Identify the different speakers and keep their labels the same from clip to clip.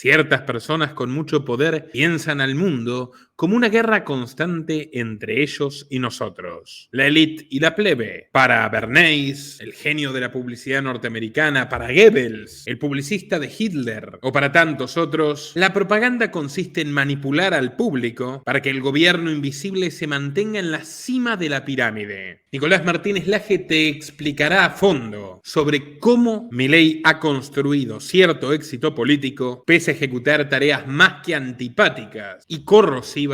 Speaker 1: Ciertas personas con mucho poder piensan al mundo como una guerra constante entre ellos y nosotros, la élite y la plebe. Para Bernays, el genio de la publicidad norteamericana, para Goebbels, el publicista de Hitler, o para tantos otros, la propaganda consiste en manipular al público para que el gobierno invisible se mantenga en la cima de la pirámide. Nicolás Martínez Laje te explicará a fondo sobre cómo Milei ha construido cierto éxito político pese a ejecutar tareas más que antipáticas y corrosivas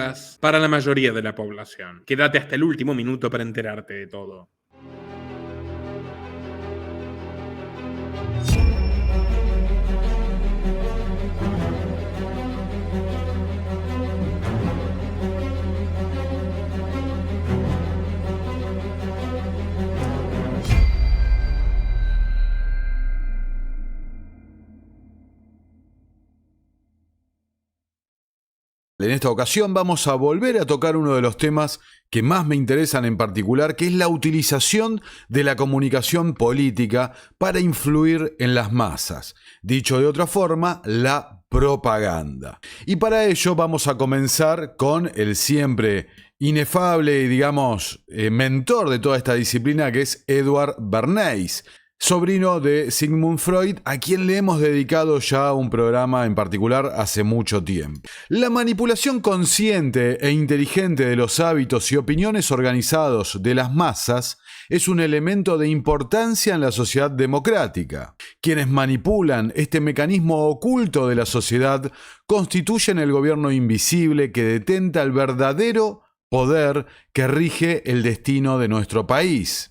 Speaker 1: para la mayoría de la población. Quédate hasta el último minuto para enterarte de todo.
Speaker 2: En esta ocasión vamos a volver a tocar uno de los temas que más me interesan en particular, que es la utilización de la comunicación política para influir en las masas. Dicho de otra forma, la propaganda. Y para ello vamos a comenzar con el siempre inefable y, digamos, mentor de toda esta disciplina, que es Edward Bernays, sobrino de Sigmund Freud, a quien le hemos dedicado ya un programa en particular hace mucho tiempo. La manipulación consciente e inteligente de los hábitos y opiniones organizados de las masas es un elemento de importancia en la sociedad democrática. Quienes manipulan este mecanismo oculto de la sociedad constituyen el gobierno invisible que detenta el verdadero poder que rige el destino de nuestro país.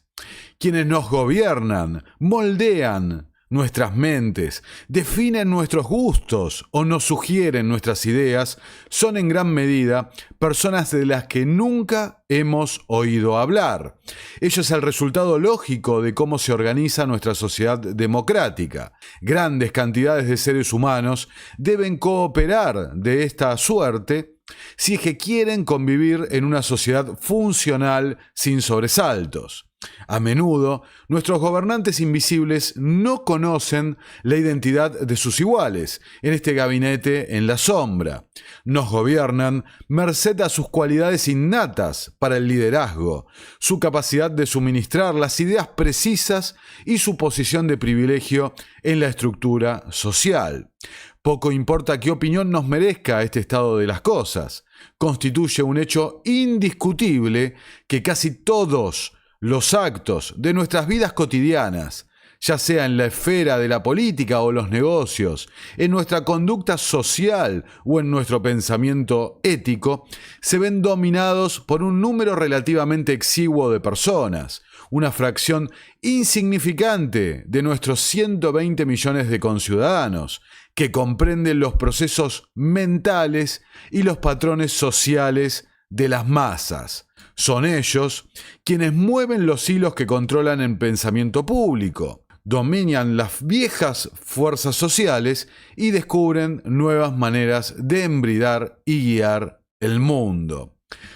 Speaker 2: Quienes nos gobiernan, moldean nuestras mentes, definen nuestros gustos o nos sugieren nuestras ideas, son en gran medida personas de las que nunca hemos oído hablar. Ello es el resultado lógico de cómo se organiza nuestra sociedad democrática. Grandes cantidades de seres humanos deben cooperar de esta suerte si es que quieren convivir en una sociedad funcional sin sobresaltos. A menudo, nuestros gobernantes invisibles no conocen la identidad de sus iguales en este gabinete en la sombra. Nos gobiernan merced a sus cualidades innatas para el liderazgo, su capacidad de suministrar las ideas precisas y su posición de privilegio en la estructura social. Poco importa qué opinión nos merezca este estado de las cosas. Constituye un hecho indiscutible que casi todos los actos de nuestras vidas cotidianas, ya sea en la esfera de la política o los negocios, en nuestra conducta social o en nuestro pensamiento ético, se ven dominados por un número relativamente exiguo de personas, una fracción insignificante de nuestros 120 millones de conciudadanos, que comprenden los procesos mentales y los patrones sociales de las masas. Son ellos quienes mueven los hilos que controlan el pensamiento público, dominan las viejas fuerzas sociales y descubren nuevas maneras de embridar y guiar el mundo.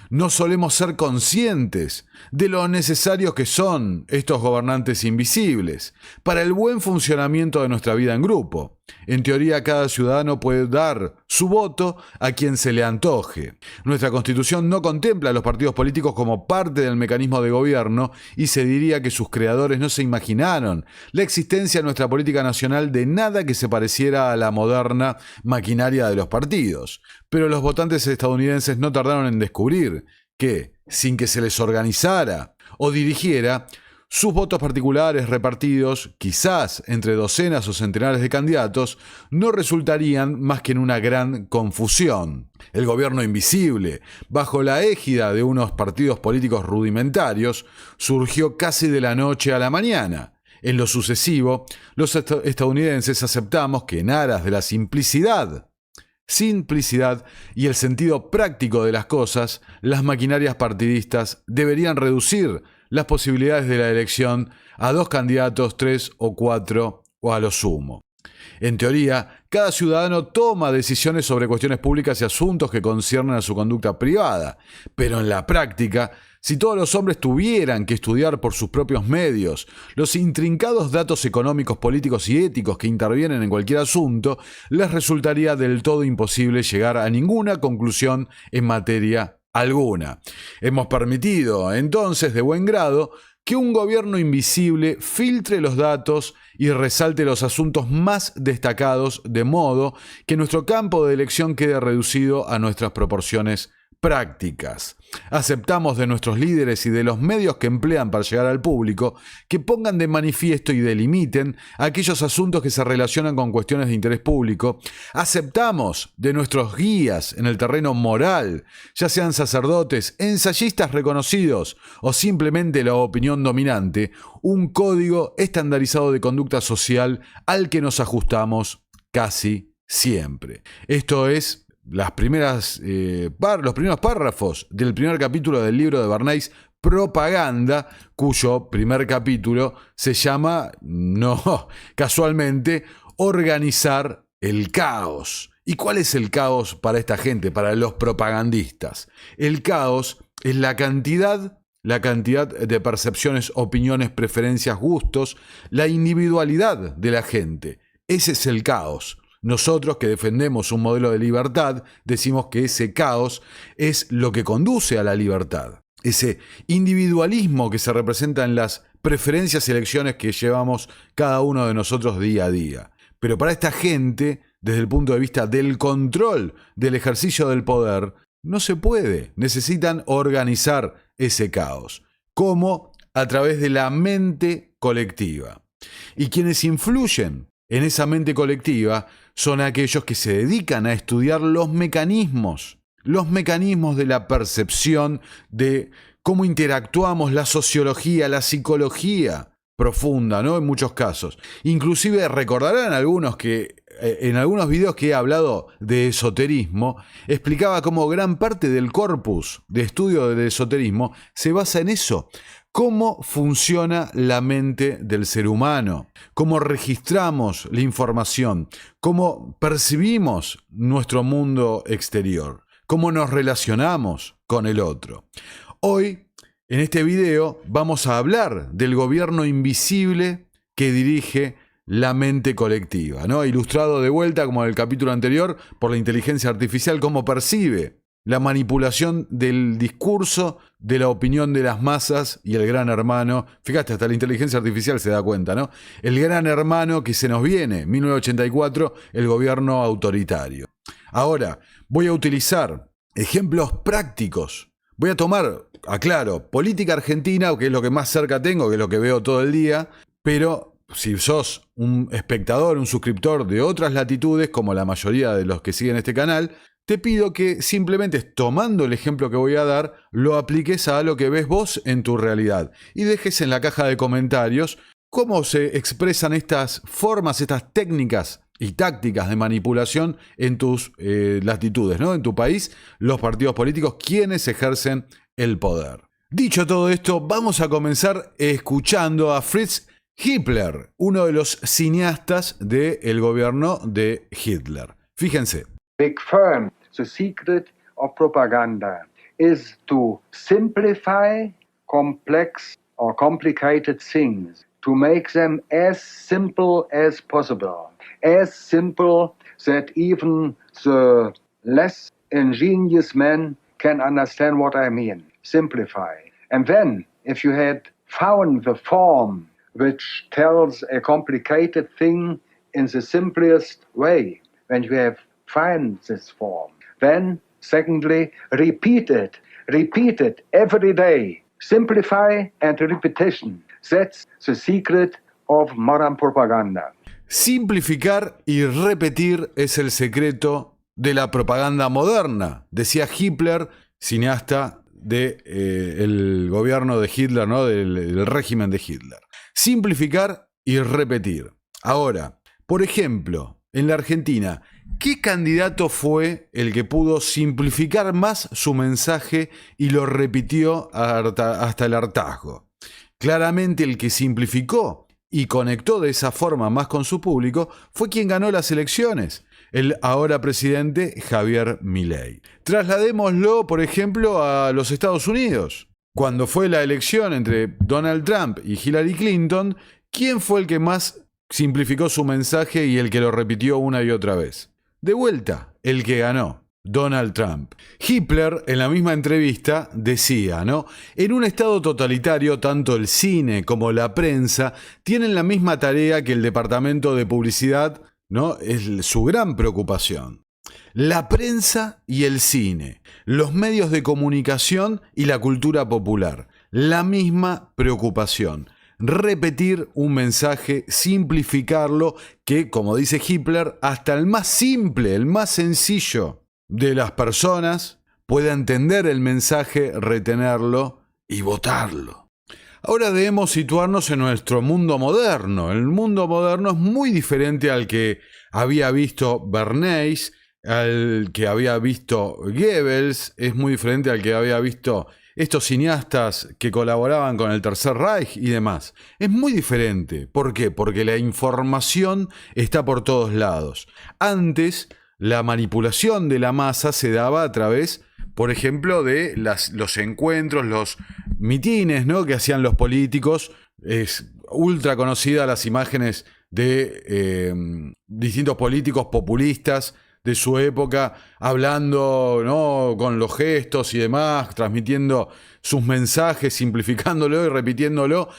Speaker 2: No solemos ser conscientes de lo necesarios que son estos gobernantes invisibles para el buen funcionamiento de nuestra vida en grupo. En teoría, cada ciudadano puede dar su voto a quien se le antoje. Nuestra Constitución no contempla a los partidos políticos como parte del mecanismo de gobierno y se diría que sus creadores no se imaginaron la existencia en nuestra política nacional de nada que se pareciera a la moderna maquinaria de los partidos. Pero los votantes estadounidenses no tardaron en descubrir que, sin que se les organizara o dirigiera, sus votos particulares repartidos, quizás entre docenas o centenares de candidatos, no resultarían más que en una gran confusión. El gobierno invisible, bajo la égida de unos partidos políticos rudimentarios, surgió casi de la noche a la mañana. En lo sucesivo, los estadounidenses aceptamos que en aras de la simplicidad y el sentido práctico de las cosas, las maquinarias partidistas deberían reducir las posibilidades de la elección a 2 candidatos, 3 o 4 o a lo sumo. En teoría, cada ciudadano toma decisiones sobre cuestiones públicas y asuntos que conciernen a su conducta privada, pero en la práctica Si todos los hombres tuvieran que estudiar por sus propios medios los intrincados datos económicos, políticos y éticos que intervienen en cualquier asunto, les resultaría del todo imposible llegar a ninguna conclusión en materia alguna. Hemos permitido, entonces, de buen grado, que un gobierno invisible filtre los datos y resalte los asuntos más destacados, de modo que nuestro campo de elección quede reducido a nuestras proporciones prácticas. Aceptamos de nuestros líderes y de los medios que emplean para llegar al público que pongan de manifiesto y delimiten aquellos asuntos que se relacionan con cuestiones de interés público. Aceptamos de nuestros guías en el terreno moral, ya sean sacerdotes, ensayistas reconocidos o simplemente la opinión dominante, un código estandarizado de conducta social al que nos ajustamos casi siempre. Esto es los primeros párrafos del primer capítulo del libro de Bernays, Propaganda, cuyo primer capítulo se llama, no casualmente, Organizar el caos. ¿Y cuál es el caos para esta gente, para los propagandistas? El caos es la cantidad de percepciones, opiniones, preferencias, gustos, la individualidad de la gente. Ese es el caos. Nosotros que defendemos un modelo de libertad, decimos que ese caos es lo que conduce a la libertad. Ese individualismo que se representa en las preferencias y elecciones que llevamos cada uno de nosotros día a día. Pero para esta gente, desde el punto de vista del control del ejercicio del poder, no se puede. Necesitan organizar ese caos. ¿Cómo? A través de la mente colectiva. Y quienes influyen en esa mente colectiva son aquellos que se dedican a estudiar los mecanismos de la percepción, de cómo interactuamos, la sociología, la psicología profunda, ¿no? En muchos casos. Inclusive recordarán algunos que en algunos videos que he hablado de esoterismo, explicaba cómo gran parte del corpus de estudio del esoterismo se basa en eso. Cómo funciona la mente del ser humano, cómo registramos la información, cómo percibimos nuestro mundo exterior, cómo nos relacionamos con el otro. Hoy, en este video, vamos a hablar del gobierno invisible que dirige la mente colectiva, ¿no? Ilustrado de vuelta, como en el capítulo anterior, por la inteligencia artificial, cómo percibe la manipulación del discurso, de la opinión de las masas y el gran hermano. Fíjate, hasta la inteligencia artificial se da cuenta, ¿no? El gran hermano que se nos viene, 1984, el gobierno autoritario. Ahora, voy a utilizar ejemplos prácticos. Voy a tomar, aclaro, política argentina, que es lo que más cerca tengo, que es lo que veo todo el día, pero si sos un espectador, un suscriptor de otras latitudes, como la mayoría de los que siguen este canal, te pido que simplemente, tomando el ejemplo que voy a dar, lo apliques a lo que ves vos en tu realidad y dejes en la caja de comentarios cómo se expresan estas formas, estas técnicas y tácticas de manipulación en tus latitudes, ¿no? En tu país, los partidos políticos, quienes ejercen el poder. Dicho todo esto, vamos a comenzar escuchando a Fritz Hippler, uno de los cineastas del gobierno de Hitler. Fíjense.
Speaker 3: Big firm, the secret of propaganda is to simplify complex or complicated things, to make them as simple as possible, as simple that even the less ingenious man can understand what I mean. Simplify. And then, if you had found the form which tells a complicated thing in the simplest way, when you have find this form, then secondly, repeat it every day. Simplify and repetition. That's the secret of modern propaganda.
Speaker 2: Simplificar y repetir es el secreto de la propaganda moderna, decía Hitler, cineasta del gobierno de Hitler, ¿no? del régimen de Hitler. Simplificar y repetir. Ahora, por ejemplo, en la Argentina, ¿qué candidato fue el que pudo simplificar más su mensaje y lo repitió hasta el hartazgo? Claramente el que simplificó y conectó de esa forma más con su público fue quien ganó las elecciones, el ahora presidente Javier Milei. Trasladémoslo, por ejemplo, a los Estados Unidos. cuando fue la elección entre Donald Trump y Hillary Clinton, ¿quién fue el que más simplificó su mensaje y el que lo repitió una y otra vez? De vuelta, el que ganó, Donald Trump. Hitler, en la misma entrevista, decía, ¿no? En un estado totalitario, tanto el cine como la prensa tienen la misma tarea que el departamento de publicidad, ¿no? Es su gran preocupación. La prensa y el cine, los medios de comunicación y la cultura popular, la misma preocupación. Repetir un mensaje, simplificarlo, que, como dice Hitler, hasta el más simple, el más sencillo de las personas pueda entender el mensaje, retenerlo y votarlo. Ahora debemos situarnos en nuestro mundo moderno. El mundo moderno es muy diferente al que había visto Bernays, al que había visto Goebbels, es muy diferente al que había visto estos cineastas que colaboraban con el Tercer Reich y demás. Es muy diferente. ¿Por qué? Porque la información está por todos lados. Antes, la manipulación de la masa se daba a través, por ejemplo, de los encuentros, los mitines, ¿no?, que hacían los políticos. Es ultra conocida las imágenes de distintos políticos populistas de su época, hablando, ¿no?, con los gestos y demás, transmitiendo sus mensajes, simplificándolo y repitiéndolo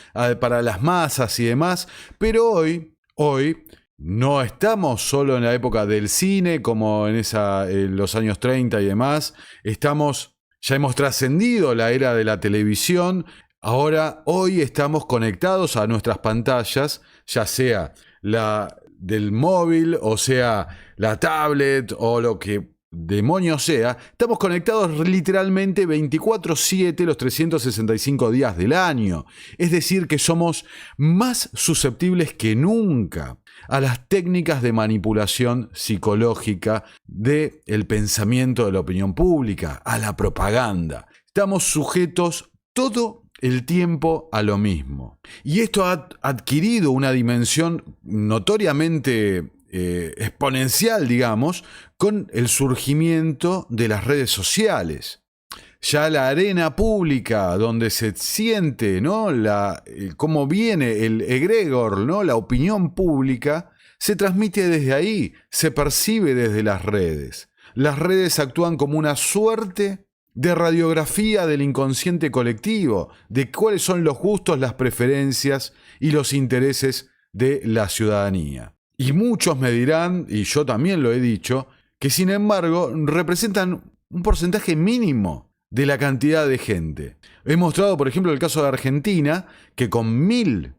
Speaker 2: para las masas y demás. Pero hoy no estamos solo en la época del cine, como en los años 30 y demás. Ya hemos trascendido la era de la televisión. Hoy estamos conectados a nuestras pantallas, ya sea la del móvil, o sea la tablet, o lo que demonios sea. Estamos conectados literalmente 24/7 los 365 días del año. Es decir, que somos más susceptibles que nunca a las técnicas de manipulación psicológica del pensamiento de la opinión pública, a la propaganda. Estamos sujetos todo el tiempo a lo mismo. Y esto ha adquirido una dimensión notoriamente exponencial, digamos, con el surgimiento de las redes sociales. Ya la arena pública, donde se siente, ¿no?, cómo viene el egregor, ¿no?, la opinión pública, se transmite desde ahí, se percibe desde las redes. Las redes actúan como una suerte de radiografía del inconsciente colectivo, de cuáles son los gustos, las preferencias y los intereses de la ciudadanía. Y muchos me dirán, y yo también lo he dicho, que sin embargo representan un porcentaje mínimo de la cantidad de gente. He mostrado, por ejemplo, el caso de Argentina, que con 1000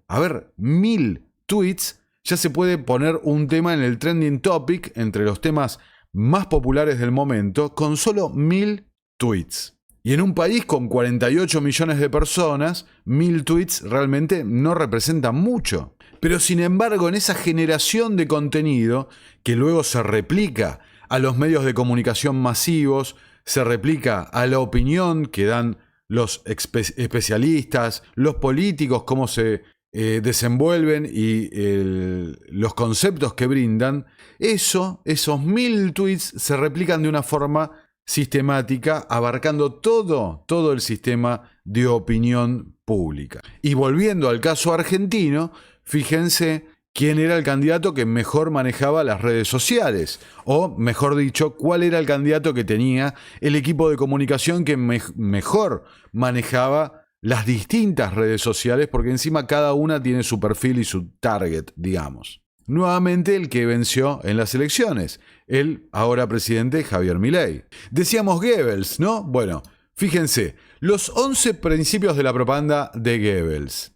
Speaker 2: tweets ya se puede poner un tema en el trending topic, entre los temas más populares del momento, con solo 1000 tweets. Y en un país con 48 millones de personas, 1000 tweets realmente no representan mucho. Pero sin embargo, en esa generación de contenido, que luego se replica a los medios de comunicación masivos, se replica a la opinión que dan los especialistas, los políticos, cómo se desenvuelven y los conceptos que brindan, esos 1000 tweets se replican de una forma sistemática, abarcando todo el sistema de opinión pública. Y volviendo al caso argentino, fíjense quién era el candidato que mejor manejaba las redes sociales, o mejor dicho, cuál era el candidato que tenía el equipo de comunicación que mejor manejaba las distintas redes sociales, porque encima cada una tiene su perfil y su target, digamos. Nuevamente el que venció en las elecciones, el ahora presidente Javier Milei. Decíamos Goebbels, ¿no? Bueno, fíjense, los 11 principios de la propaganda de Goebbels.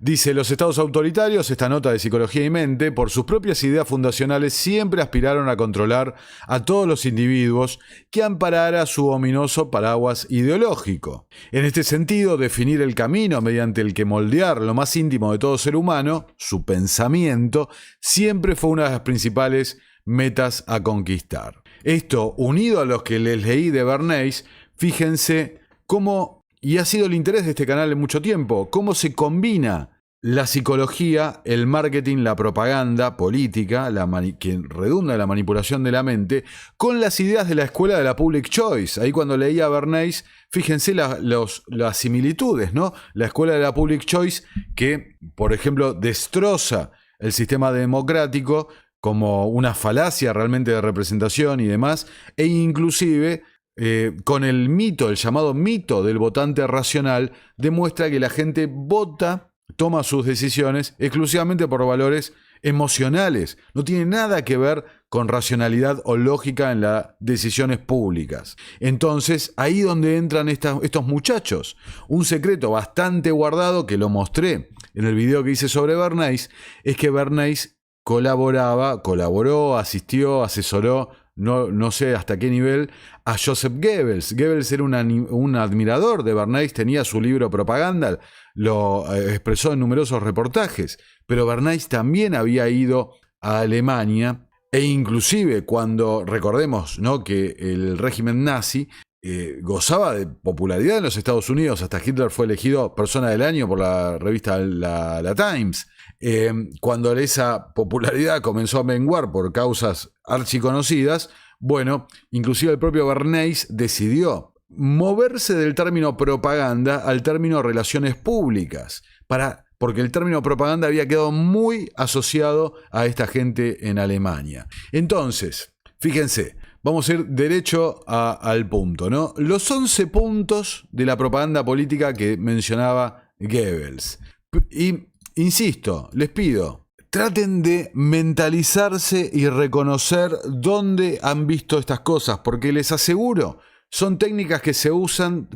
Speaker 2: Dice, los estados autoritarios, esta nota de Psicología y Mente, por sus propias ideas fundacionales siempre aspiraron a controlar a todos los individuos que amparara su ominoso paraguas ideológico. En este sentido, definir el camino mediante el que moldear lo más íntimo de todo ser humano, su pensamiento, siempre fue una de las principales metas a conquistar. Esto, unido a los que les leí de Bernays, fíjense cómo, y ha sido el interés de este canal en mucho tiempo, cómo se combina la psicología, el marketing, la propaganda política, que redunda en la manipulación de la mente, con las ideas de la escuela de la Public Choice. Ahí cuando leía a Bernays, fíjense las similitudes, ¿no? La escuela de la Public Choice que, por ejemplo, destroza el sistema democrático como una falacia realmente de representación y demás, e inclusive con el mito, el llamado mito del votante racional, demuestra que la gente vota, toma sus decisiones exclusivamente por valores emocionales. No tiene nada que ver con racionalidad o lógica en las decisiones públicas. Entonces, ahí donde entran estos muchachos. Un secreto bastante guardado, que lo mostré en el video que hice sobre Bernays, es que Bernays colaboró, asistió, asesoró, no sé hasta qué nivel, a Joseph Goebbels. Goebbels era un admirador de Bernays, tenía su libro Propaganda, lo expresó en numerosos reportajes, pero Bernays también había ido a Alemania, e inclusive cuando, recordemos, ¿no?, que el régimen nazi gozaba de popularidad en los Estados Unidos, hasta Hitler fue elegido persona del año por la revista la Times. Cuando esa popularidad comenzó a menguar por causas archiconocidas, bueno, inclusive el propio Bernays decidió moverse del término propaganda al término relaciones públicas, porque el término propaganda había quedado muy asociado a esta gente en Alemania. Entonces, fíjense, vamos a ir derecho al punto, ¿no? Los 11 puntos de la propaganda política que mencionaba Goebbels. Y insisto, les pido, traten de mentalizarse y reconocer dónde han visto estas cosas, porque les aseguro, son técnicas que se usan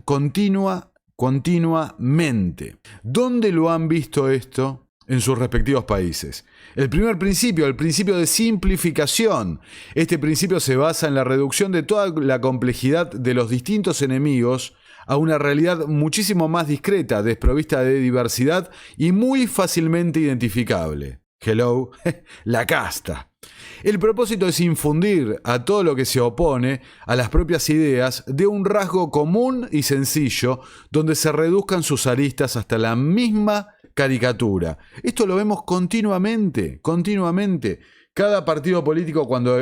Speaker 2: continuamente. ¿Dónde lo han visto esto? En sus respectivos países. El primer principio, el principio de simplificación. Este principio se basa en la reducción de toda la complejidad de los distintos enemigos a una realidad muchísimo más discreta, desprovista de diversidad y muy fácilmente identificable. Hello, la casta. El propósito es infundir a todo lo que se opone a las propias ideas de un rasgo común y sencillo, donde se reduzcan sus aristas hasta la misma caricatura. Esto lo vemos continuamente. Cada partido político cuando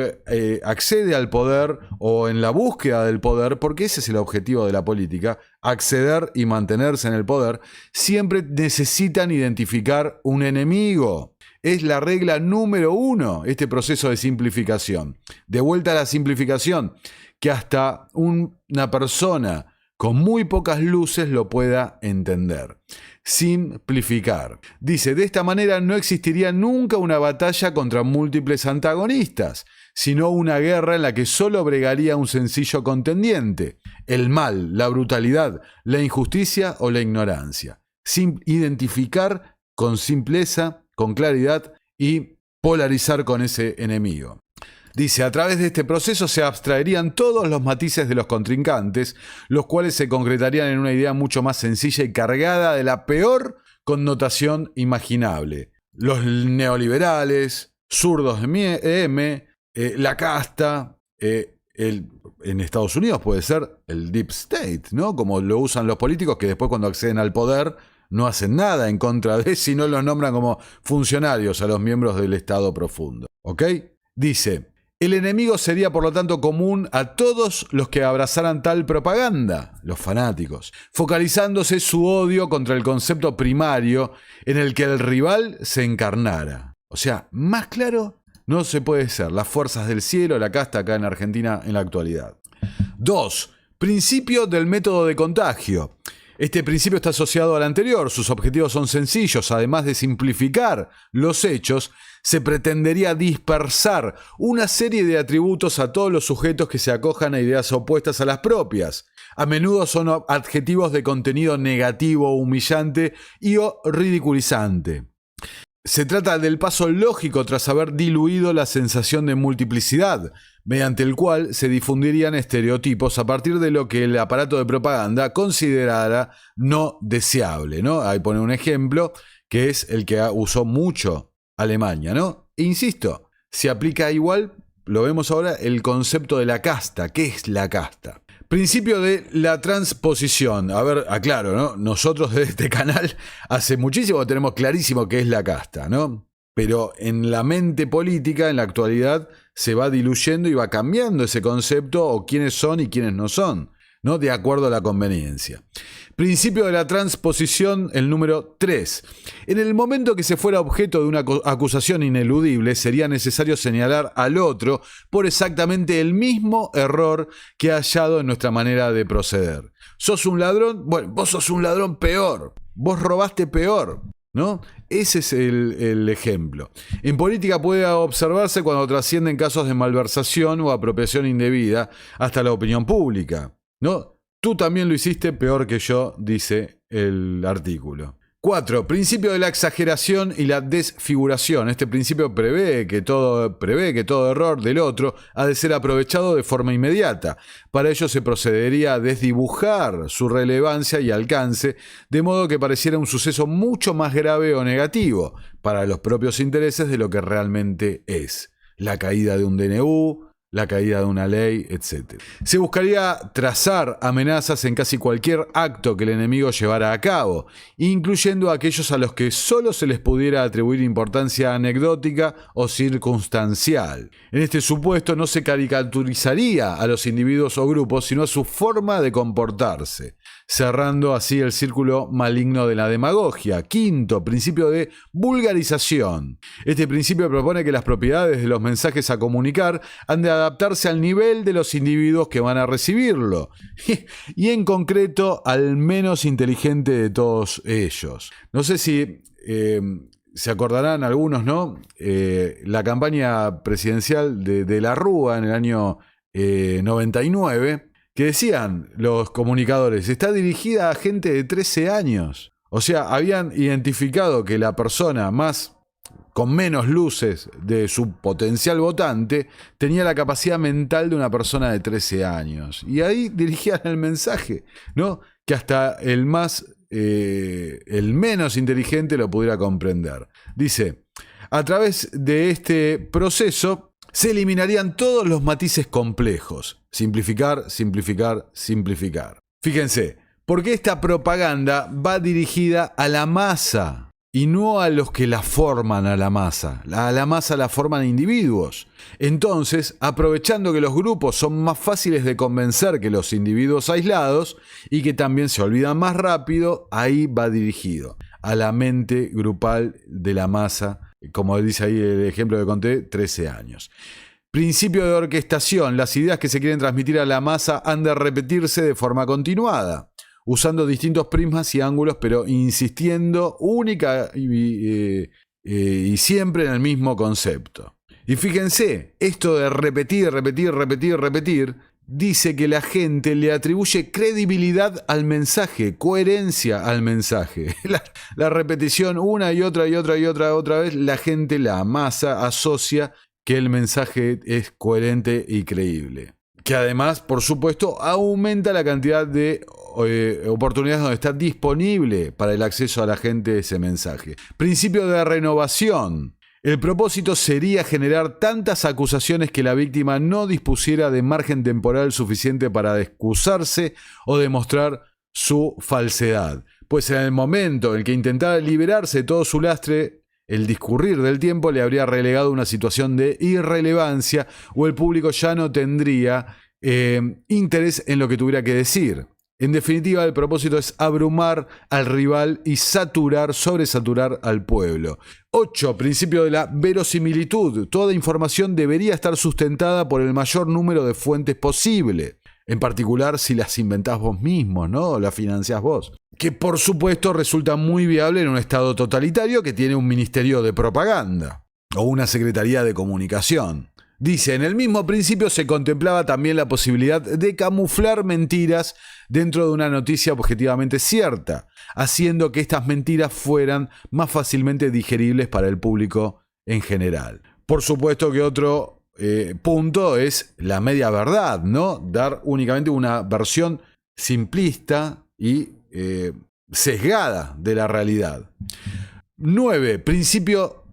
Speaker 2: accede al poder o en la búsqueda del poder, porque ese es el objetivo de la política, acceder y mantenerse en el poder, siempre necesitan identificar un enemigo. Es la regla número 1, este proceso de simplificación. De vuelta a la simplificación, que hasta una persona con muy pocas luces lo pueda entender. Simplificar. Dice, de esta manera no existiría nunca una batalla contra múltiples antagonistas, sino una guerra en la que solo bregaría un sencillo contendiente, el mal, la brutalidad, la injusticia o la ignorancia. Identificar con simpleza, con claridad y polarizar con ese enemigo. Dice, a través de este proceso se abstraerían todos los matices de los contrincantes, los cuales se concretarían en una idea mucho más sencilla y cargada de la peor connotación imaginable. Los neoliberales, zurdos de M, la casta, en Estados Unidos puede ser el Deep State, ¿no? Como lo usan los políticos que después cuando acceden al poder no hacen nada en contra de, sino los nombran como funcionarios a los miembros del Estado profundo. ¿Ok? Dice, el enemigo sería por lo tanto común a todos los que abrazaran tal propaganda, los fanáticos, focalizándose su odio contra el concepto primario en el que el rival se encarnara. O sea, más claro no se puede ser. Las fuerzas del cielo, la casta acá en Argentina en la actualidad. 2. Principio del método de contagio. Este principio está asociado al anterior. Sus objetivos son sencillos. Además de simplificar los hechos, se pretendería dispersar una serie de atributos a todos los sujetos que se acojan a ideas opuestas a las propias. A menudo son adjetivos de contenido negativo, humillante y o ridiculizante. Se trata del paso lógico tras haber diluido la sensación de multiplicidad, mediante el cual se difundirían estereotipos a partir de lo que el aparato de propaganda considerara no deseable, ¿no? Ahí pone un ejemplo que es el que usó mucho Alemania, ¿no? E insisto, se aplica igual, lo vemos ahora, el concepto de la casta. ¿Qué es la casta? Principio de la transposición. A ver, aclaro, ¿no? Nosotros desde este canal hace muchísimo tenemos clarísimo qué es la casta, ¿no? Pero en la mente política, en la actualidad, se va diluyendo y va cambiando ese concepto o quiénes son y quiénes no son, ¿no? De acuerdo a la conveniencia. Principio de la transposición, el número 3. En el momento que se fuera objeto de una acusación ineludible, sería necesario señalar al otro por exactamente el mismo error que ha hallado en nuestra manera de proceder. ¿Sos un ladrón? Bueno, vos sos un ladrón peor. Vos robaste peor, ¿no? Ese es el ejemplo. En política puede observarse cuando trascienden casos de malversación o apropiación indebida hasta la opinión pública, ¿no? Tú también lo hiciste peor que yo, dice el artículo. 4. Principio de la exageración y la desfiguración. Este principio prevé que todo error del otro ha de ser aprovechado de forma inmediata. Para ello se procedería a desdibujar su relevancia y alcance, de modo que pareciera un suceso mucho más grave o negativo para los propios intereses de lo que realmente es. La caída de un DNU, la caída de una ley, etc. Se buscaría trazar amenazas en casi cualquier acto que el enemigo llevara a cabo, incluyendo aquellos a los que solo se les pudiera atribuir importancia anecdótica o circunstancial. En este supuesto no se caricaturizaría a los individuos o grupos, sino a su forma de comportarse, cerrando así el círculo maligno de la demagogia. 5. Principio de vulgarización. Este principio propone que las propiedades de los mensajes a comunicar han de adaptarse al nivel de los individuos que van a recibirlo y en concreto al menos inteligente de todos ellos. No sé si se acordarán algunos, ¿no? La campaña presidencial de la Rúa en el año 99, que decían los comunicadores, está dirigida a gente de 13 años. O sea, habían identificado que la persona con menos luces de su potencial votante, tenía la capacidad mental de una persona de 13 años. Y ahí dirigían el mensaje, ¿no? Que hasta el menos inteligente lo pudiera comprender. Dice, a través de este proceso se eliminarían todos los matices complejos. Simplificar, simplificar, simplificar. Fíjense, porque esta propaganda va dirigida a la masa y no a los que la forman a la masa. A la masa la forman individuos. Entonces, aprovechando que los grupos son más fáciles de convencer que los individuos aislados y que también se olvidan más rápido, ahí va dirigido a la mente grupal de la masa, como dice ahí el ejemplo que conté, 13 años. Principio de orquestación. Las ideas que se quieren transmitir a la masa han de repetirse de forma continuada, usando distintos prismas y ángulos, pero insistiendo única y siempre en el mismo concepto. Y fíjense, esto de repetir, dice que la gente le atribuye credibilidad al mensaje, coherencia al mensaje. La repetición una y otra vez, la gente, la masa, asocia que el mensaje es coherente y creíble. Que además, por supuesto, aumenta la cantidad de oportunidades donde está disponible para el acceso a la gente ese mensaje. Principio de renovación. El propósito sería generar tantas acusaciones que la víctima no dispusiera de margen temporal suficiente para excusarse o demostrar su falsedad. Pues en el momento en que intentara liberarse de todo su lastre, el discurrir del tiempo le habría relegado a una situación de irrelevancia o el público ya no tendría interés en lo que tuviera que decir. En definitiva, el propósito es abrumar al rival y sobresaturar al pueblo. 8. Principio de la verosimilitud. Toda información debería estar sustentada por el mayor número de fuentes posible. En particular, si las inventás vos mismos, ¿no? O las financiás vos. Que por supuesto resulta muy viable en un estado totalitario que tiene un ministerio de propaganda o una secretaría de comunicación. Dice, en el mismo principio se contemplaba también la posibilidad de camuflar mentiras dentro de una noticia objetivamente cierta, haciendo que estas mentiras fueran más fácilmente digeribles para el público en general. Por supuesto que otro punto es la media verdad, ¿no? Dar únicamente una versión simplista y sesgada de la realidad. 9. Principio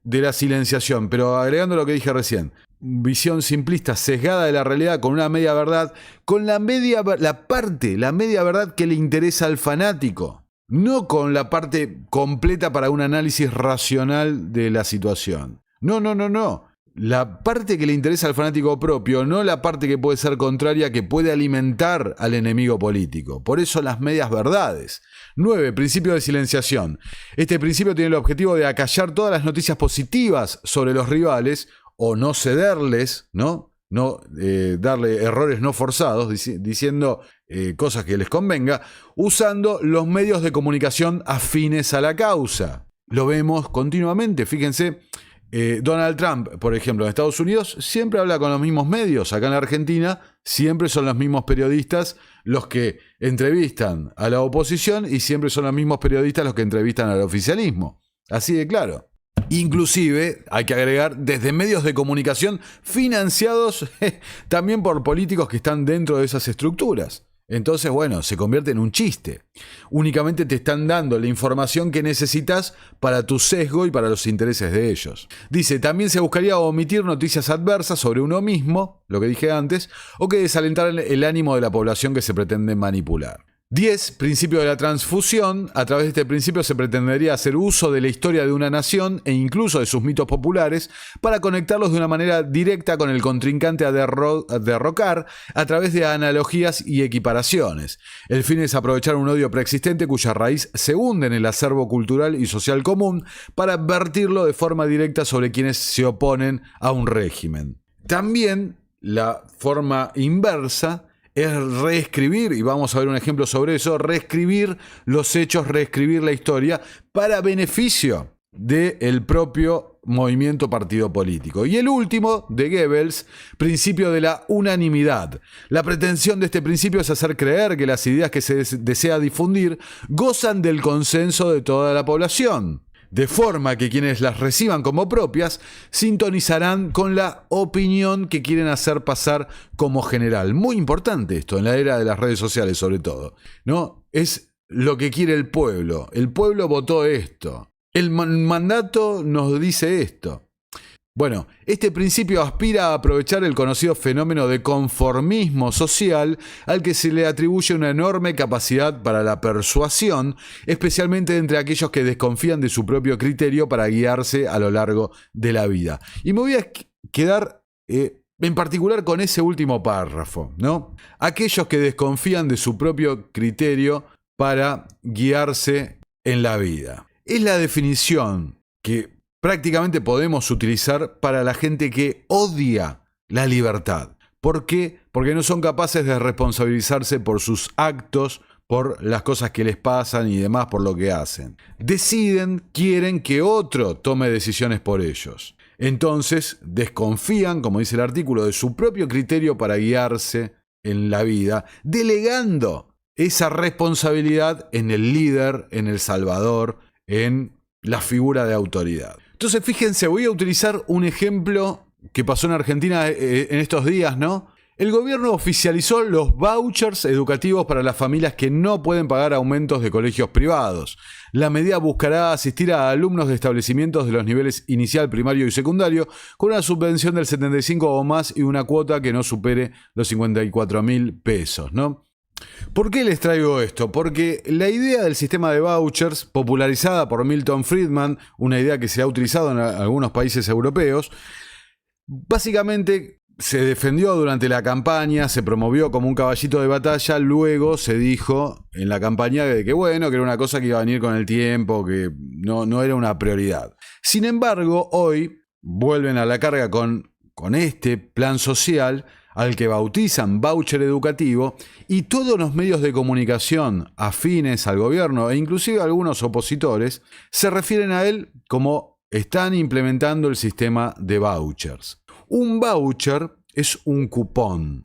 Speaker 2: de la silenciación, pero agregando lo que dije recién. visión simplista, sesgada de la realidad, con una media verdad, con la media verdad que le interesa al fanático, no con la parte completa para un análisis racional de la situación. No. La parte que le interesa al fanático propio, no la parte que puede ser contraria, que puede alimentar al enemigo político. Por eso las medias verdades. 9. Principio de silenciación. Este principio tiene el objetivo de acallar todas las noticias positivas sobre los rivales o no cederles, ¿no? Darle errores no forzados, diciendo cosas que les convenga, usando los medios de comunicación afines a la causa. Lo vemos continuamente, fíjense. Donald Trump, por ejemplo, en Estados Unidos, siempre habla con los mismos medios. Acá en la Argentina siempre son los mismos periodistas los que entrevistan a la oposición y siempre son los mismos periodistas los que entrevistan al oficialismo. Así de claro. Inclusive, hay que agregar, desde medios de comunicación financiados también por políticos que están dentro de esas estructuras. Entonces, bueno, se convierte en un chiste. Únicamente te están dando la información que necesitas para tu sesgo y para los intereses de ellos. Dice, también se buscaría omitir noticias adversas sobre uno mismo, lo que dije antes, o que desalentaran el ánimo de la población que se pretende manipular. 10. Principio de la transfusión. A través de este principio se pretendería hacer uso de la historia de una nación e incluso de sus mitos populares para conectarlos de una manera directa con el contrincante a derrocar a través de analogías y equiparaciones. El fin es aprovechar un odio preexistente cuya raíz se hunde en el acervo cultural y social común para vertirlo de forma directa sobre quienes se oponen a un régimen. También la forma inversa es reescribir, y vamos a ver un ejemplo sobre eso, reescribir los hechos, reescribir la historia para beneficio del propio movimiento partido político. Y el último, de Goebbels, principio de la unanimidad. La pretensión de este principio es hacer creer que las ideas que se desea difundir gozan del consenso de toda la población, de forma que quienes las reciban como propias sintonizarán con la opinión que quieren hacer pasar como general. Muy importante esto, en la era de las redes sociales sobre todo, ¿no? Es lo que quiere el pueblo. El pueblo votó esto. El mandato nos dice esto. Bueno, este principio aspira a aprovechar el conocido fenómeno de conformismo social al que se le atribuye una enorme capacidad para la persuasión, especialmente entre aquellos que desconfían de su propio criterio para guiarse a lo largo de la vida. Y me voy a quedar en particular con ese último párrafo, ¿no? Aquellos que desconfían de su propio criterio para guiarse en la vida. Es la definición que prácticamente podemos utilizar para la gente que odia la libertad. ¿Por qué? Porque no son capaces de responsabilizarse por sus actos, por las cosas que les pasan y demás, por lo que hacen. Quieren que otro tome decisiones por ellos. Entonces desconfían, como dice el artículo, de su propio criterio para guiarse en la vida, delegando esa responsabilidad en el líder, en el salvador, en la figura de autoridad. Entonces, fíjense, voy a utilizar un ejemplo que pasó en Argentina en estos días, ¿no? El gobierno oficializó los vouchers educativos para las familias que no pueden pagar aumentos de colegios privados. La medida buscará asistir a alumnos de establecimientos de los niveles inicial, primario y secundario con una subvención del 75 o más y una cuota que no supere los 54.000 pesos, ¿no? ¿Por qué les traigo esto? Porque la idea del sistema de vouchers, popularizada por Milton Friedman, una idea que se ha utilizado en algunos países europeos, básicamente se defendió durante la campaña, se promovió como un caballito de batalla, luego se dijo en la campaña de que bueno, que era una cosa que iba a venir con el tiempo, que no era una prioridad. Sin embargo, hoy vuelven a la carga con este plan social al que bautizan voucher educativo, y todos los medios de comunicación afines al gobierno e inclusive algunos opositores se refieren a él como están implementando el sistema de vouchers. Un voucher es un cupón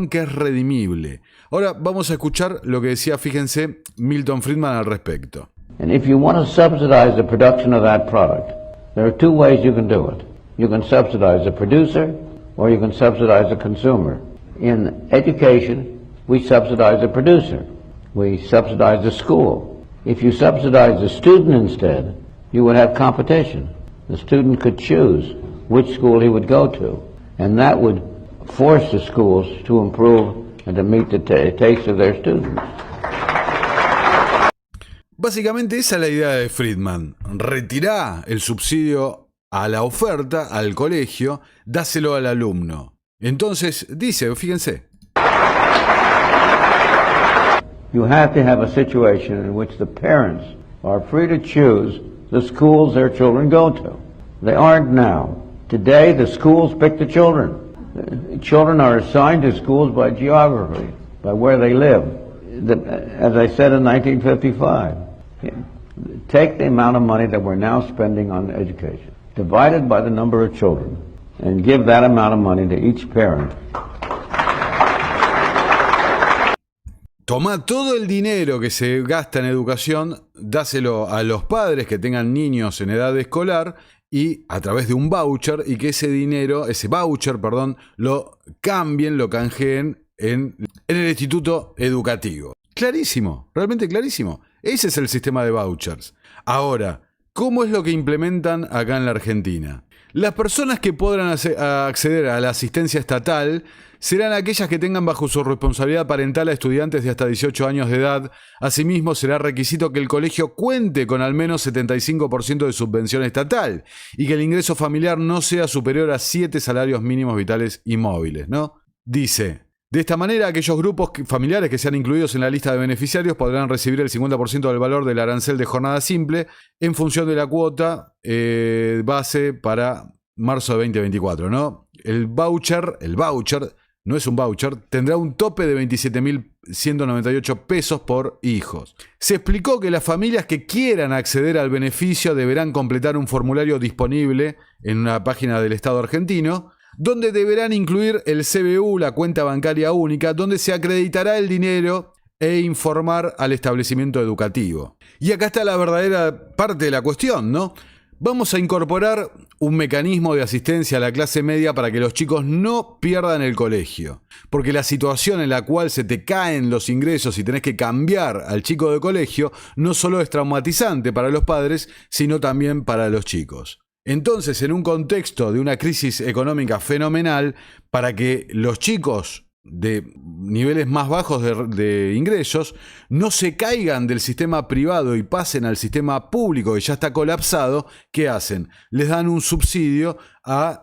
Speaker 2: que es redimible. Ahora vamos a escuchar lo que decía, fíjense, Milton Friedman al respecto.
Speaker 4: And if you want to subsidize the production of that product, there are two ways you can do it. You can subsidize the producer or you can subsidize the consumer. In education, we subsidize the producer. We subsidize the school. If you subsidize the student instead, you would have competition. The student could choose which school he would go to. And that would force the schools to improve and to meet the taste of their students.
Speaker 2: Básicamente esa es la idea de Friedman. Retirá el subsidio a la oferta, al colegio, dáselo al alumno. Entonces dice, fíjense.
Speaker 4: You have to have a situation in which the parents are free to choose the schools their children go to. They aren't now. Today, the schools pick the children. The children are assigned to schools by geography, by where they live. As I said in 1955, take the amount of money that we're now spending on education, divide it by the number of children, and give that amount of money to each parent.
Speaker 2: Toma todo el dinero que se gasta en educación, dáselo a los padres que tengan niños en edad escolar y a través de un voucher, y que ese voucher, lo cambien, lo canjeen en el instituto educativo. Clarísimo, realmente clarísimo. Ese es el sistema de vouchers. Ahora, ¿cómo es lo que implementan acá en la Argentina? Las personas que podrán acceder a la asistencia estatal serán aquellas que tengan bajo su responsabilidad parental a estudiantes de hasta 18 años de edad. Asimismo, será requisito que el colegio cuente con al menos 75% de subvención estatal y que el ingreso familiar no sea superior a 7 salarios mínimos vitales y móviles, ¿no? Dice, de esta manera, aquellos grupos familiares que sean incluidos en la lista de beneficiarios podrán recibir el 50% del valor del arancel de jornada simple en función de la cuota base para marzo de 2024, ¿no? El voucher no es un voucher, tendrá un tope de 27.198 pesos por hijos. Se explicó que las familias que quieran acceder al beneficio deberán completar un formulario disponible en una página del Estado argentino, donde deberán incluir el CBU, la cuenta bancaria única, donde se acreditará el dinero e informar al establecimiento educativo. Y acá está la verdadera parte de la cuestión, ¿no? Vamos a incorporar un mecanismo de asistencia a la clase media para que los chicos no pierdan el colegio. Porque la situación en la cual se te caen los ingresos y tenés que cambiar al chico de colegio no solo es traumatizante para los padres, sino también para los chicos. Entonces, en un contexto de una crisis económica fenomenal, para que los chicos de niveles más bajos de ingresos no se caigan del sistema privado y pasen al sistema público que ya está colapsado, ¿qué hacen? Les dan un subsidio,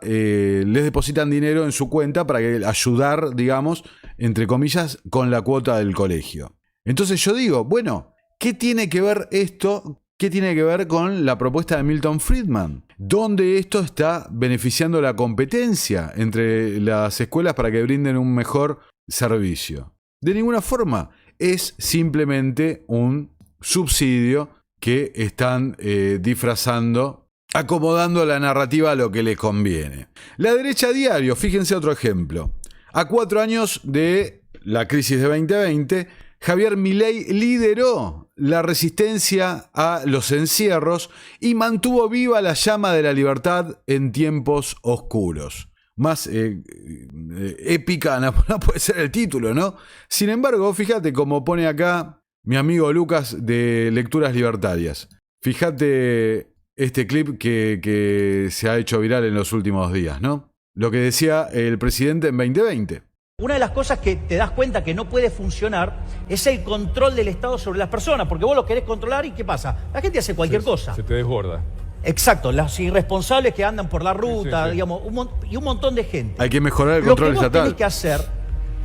Speaker 2: les depositan dinero en su cuenta para ayudar, digamos, entre comillas, con la cuota del colegio. Entonces yo digo, bueno, ¿qué tiene que ver esto? ¿Qué tiene que ver con la propuesta de Milton Friedman? ¿Dónde esto está beneficiando la competencia entre las escuelas para que brinden un mejor servicio? De ninguna forma. Es simplemente un subsidio que están disfrazando, acomodando la narrativa a lo que les conviene. La derecha diario, fíjense otro ejemplo. A 4 años de la crisis de 2020, Javier Milei lideró la resistencia a los encierros y mantuvo viva la llama de la libertad en tiempos oscuros. Más épica no puede ser el título, ¿no? Sin embargo, fíjate como pone acá mi amigo Lucas de Lecturas Libertarias. Fíjate este clip que se ha hecho viral en los últimos días, ¿no? Lo que decía el presidente en 2020.
Speaker 5: Una de las cosas que te das cuenta que no puede funcionar es el control del Estado sobre las personas, porque vos lo querés controlar y ¿qué pasa? La gente hace cualquier cosa.
Speaker 6: Se te desborda.
Speaker 5: Exacto, los irresponsables que andan por la ruta, digamos, y un montón de gente.
Speaker 2: Hay que mejorar el control estatal. Lo que vos tenés
Speaker 5: que hacer,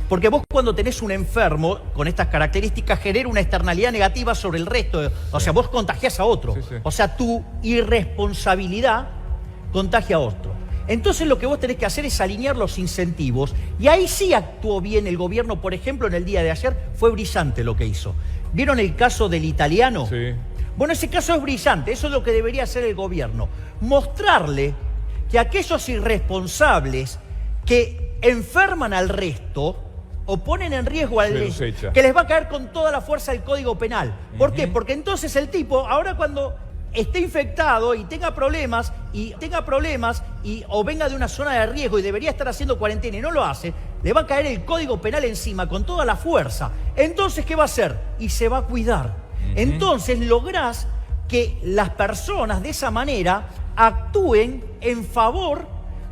Speaker 5: porque vos cuando tenés un enfermo con estas características genera una externalidad negativa sobre el resto, o sea, vos contagiás a otro. O sea, tu irresponsabilidad contagia a otro. Entonces lo que vos tenés que hacer es alinear los incentivos, y ahí sí actuó bien el gobierno. Por ejemplo, en el día de ayer fue brillante lo que hizo. ¿Vieron el caso del italiano?
Speaker 6: Sí.
Speaker 5: Bueno, ese caso es brillante, eso es lo que debería hacer el gobierno. Mostrarle que aquellos irresponsables que enferman al resto o ponen en riesgo al resto, que les va a caer con toda la fuerza el Código Penal. ¿Por qué? Porque entonces el tipo, ahora cuando esté infectado y tenga problemas o venga de una zona de riesgo y debería estar haciendo cuarentena y no lo hace, le va a caer el Código Penal encima con toda la fuerza. Entonces, ¿qué va a hacer? Y se va a cuidar. Entonces lográs que las personas de esa manera actúen en favor